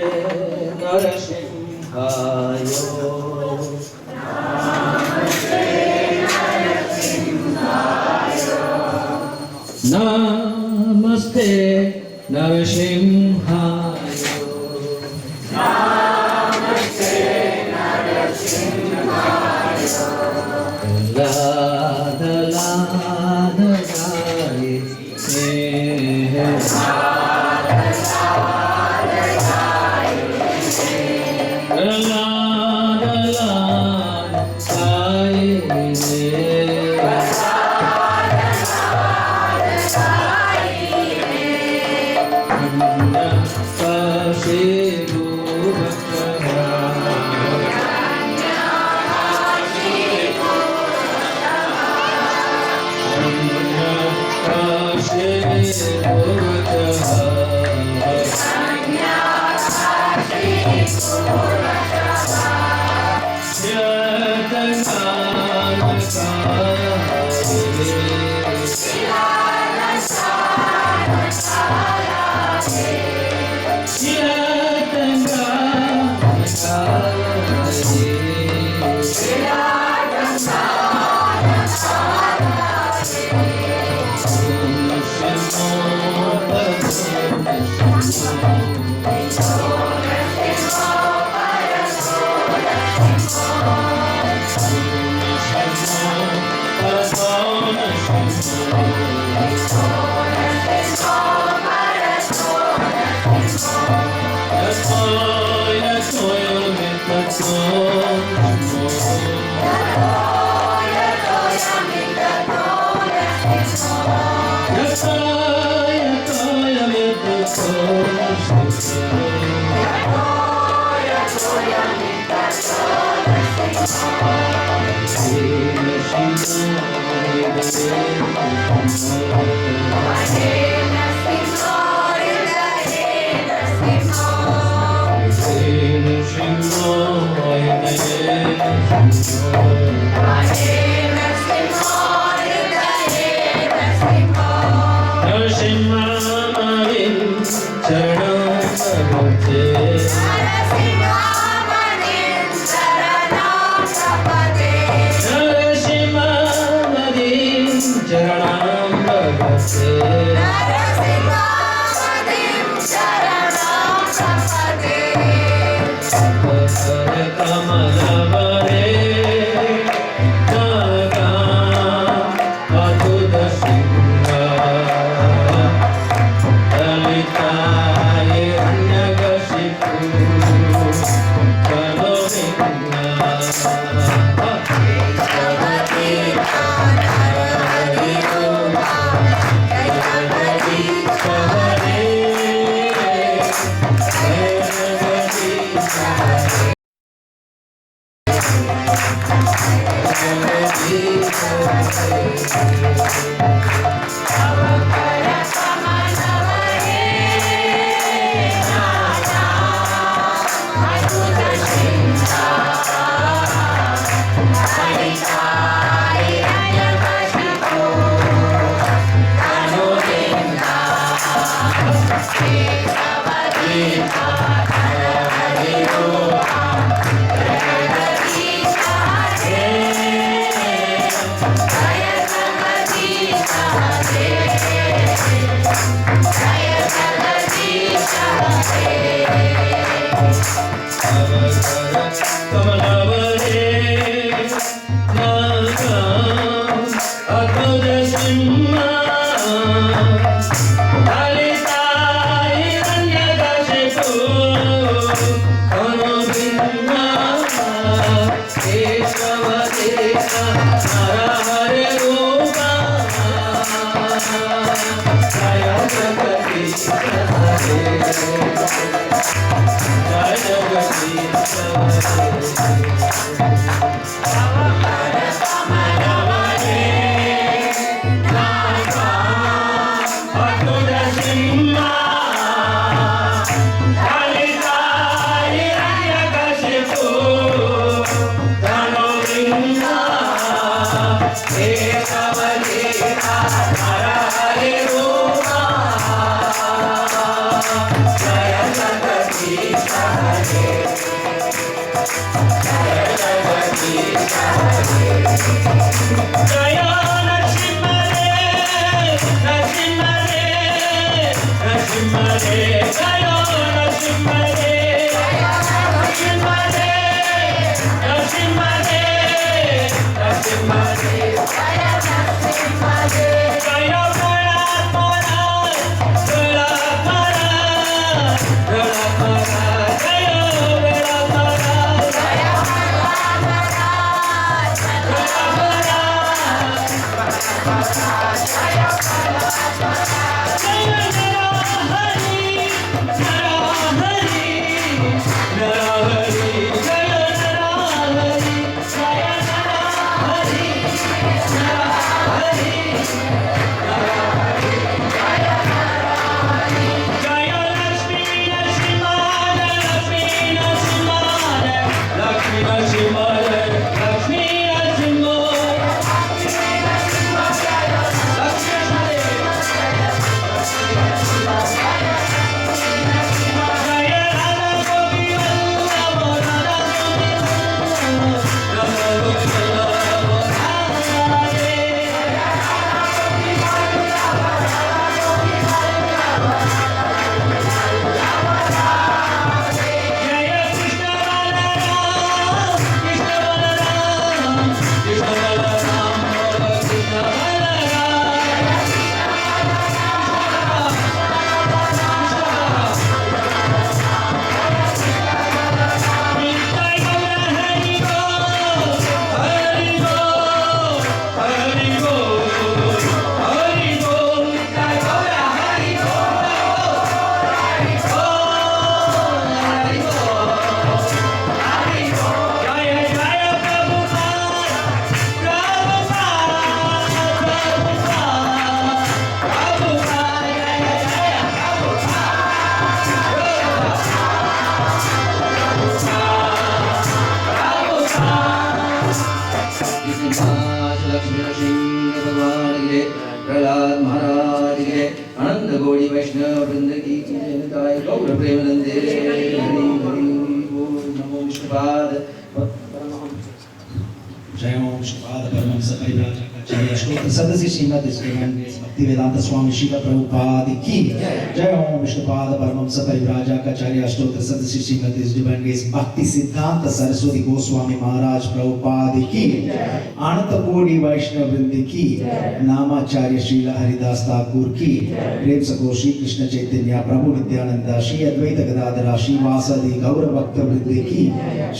Narasimhaya. Namaste Narasimhaya. La la la la Jaya Prahlad महाराज के अनंत कोटि वैष्णव वृंद की जय गौर प्रेमानंदे हरि हरि बोल नमो विष्णुपाद जय ओम विष्णुपाद परमहंस परिव्राजकाचार्य श्लोक सदस्य श्रीमद् भक्तिवेदांत स्वामी श्रील प्रभुपाद की जय ओम विष्णुपाद परमहंस परिव्राजकाचार्य श्लोक सदस्य श्रीमद् भक्ति सिद्धांत सरस्वती गोस्वामी महाराज प्रभुपाद की अनंत कोटि वैष्णव वृंद की नामाचार्य श्रील हरिदास ठाकुर की प्रेम सको श्री कृष्ण चैतन्य प्रभु नित्यानंद श्री अद्वैत गदाधर श्री वासदि गौर भक्त वृंद की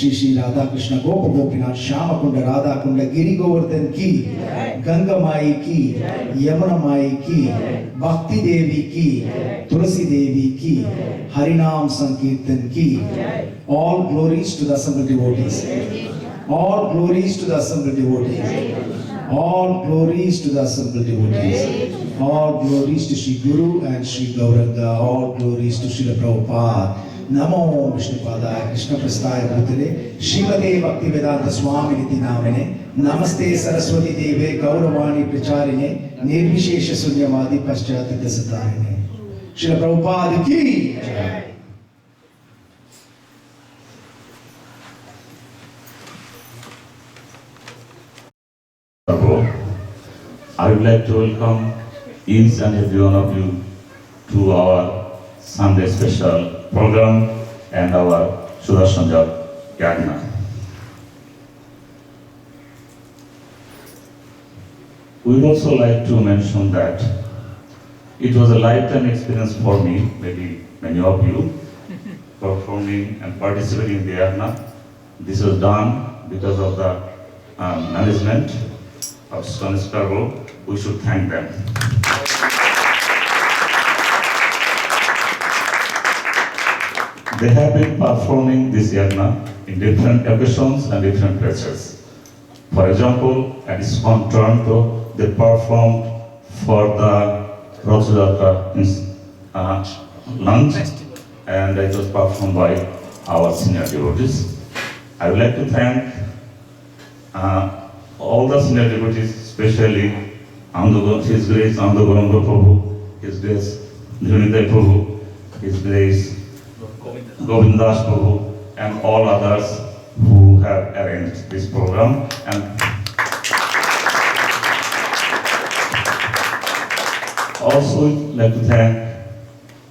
श्री राधा कृष्ण गोप गोपीनाथ श्याम कुंड राधा कुंड गिरि गोवर्धन की गंगा माई की यमुना माई की भक्ति देवी की तुलसी देवी की हरिनाम संकीर्तन की all glories to the assembled devotees, all glories to the assembled devotees, all glories to the assembled devotees, all glories to Sri Guru and Sri Gauranga, all glories to Srila Prabhupada. नमो विष्णुपादाय कृष्ण प्रस्ताय भूतले श्रीमते भक्तिवेदांत स्वामी निति नामिने नमस्ते सरस्वती देवे गौरवाणी प्रचारिणे निर्विशेष शून्यवादी पश्चात दशतारिणे श्रील प्रभुपाद की जय। I would like to welcome each and every one of you to our Sunday special program and our Sudarsana Yagya. We would also like to mention that it was a lifetime experience for me, maybe many of you, performing and participating in the Yagya. This was done because of the management of ISKCON Scarborough. We should thank them. They have been performing this yagna in different occasions and different places. For example, at ISKCON Toronto, they performed for the lunch, and it was performed by our senior devotees. I would like to thank all the senior devotees, especially His Grace Andogoranga Prabhu, His Grace Dhunidai Prabhu, His Grace Govindas Prabhu, and all others who who have arranged this program. And also like to thank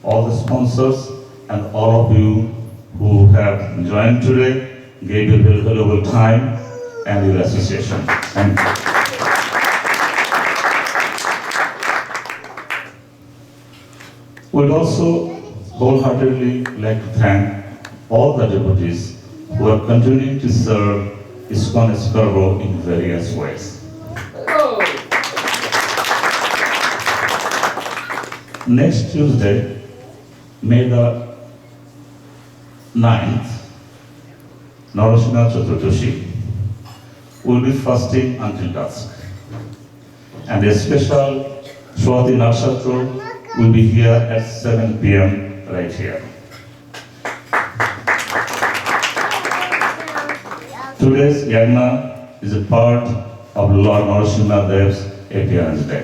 all the sponsors and all of you who have joined today, gave your valuable time and your association. Thank you. We'd also wholeheartedly like to thank all the devotees who are continuing to serve ISKCON Scarborough in various ways. Next Tuesday, May the 9th, Narasina Chaturdashi, will be fasting until dusk. And a special Swati Nakshatra will be here at 7 p.m. right here. Today's Yagna is a part of Lord Narasimha Dev's appearance day.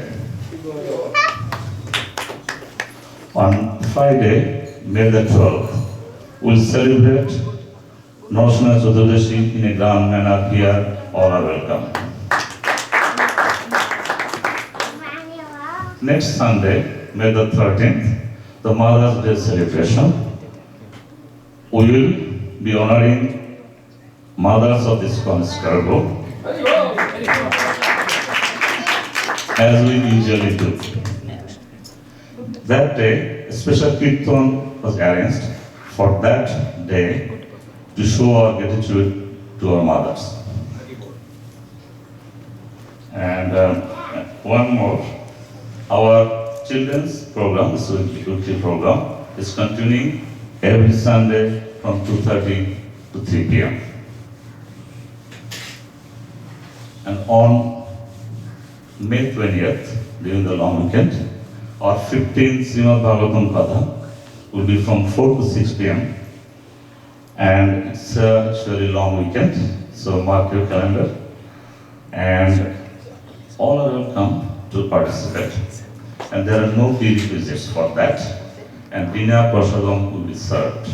On Friday, May the 12th, we'll celebrate Narasina Chaturdashi in a grand manner here. All are welcome. Next Sunday, May the 13th, the Mother's Day celebration. We will be honoring mothers of ISKCON Scarborough, as we usually do. That day, a special kirtan was arranged for that day to show our gratitude to our mothers. And one more, our children's program, the Sudarsana program, is continuing every Sunday from 2:30 to 3 p.m. And on May 20th, during the long weekend, our 15th Srimad Bhagavatam Katha will be from 4 to 6 p.m. And it's a very long weekend, so mark your calendar. And all are welcome to participate. And there are no prerequisites for that. And Dina Prasadam will be served.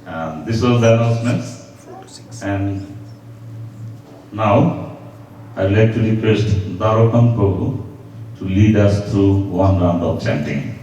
And this was the announcements. And now, I'd like to request Darokan Prabhu to lead us through one round of chanting.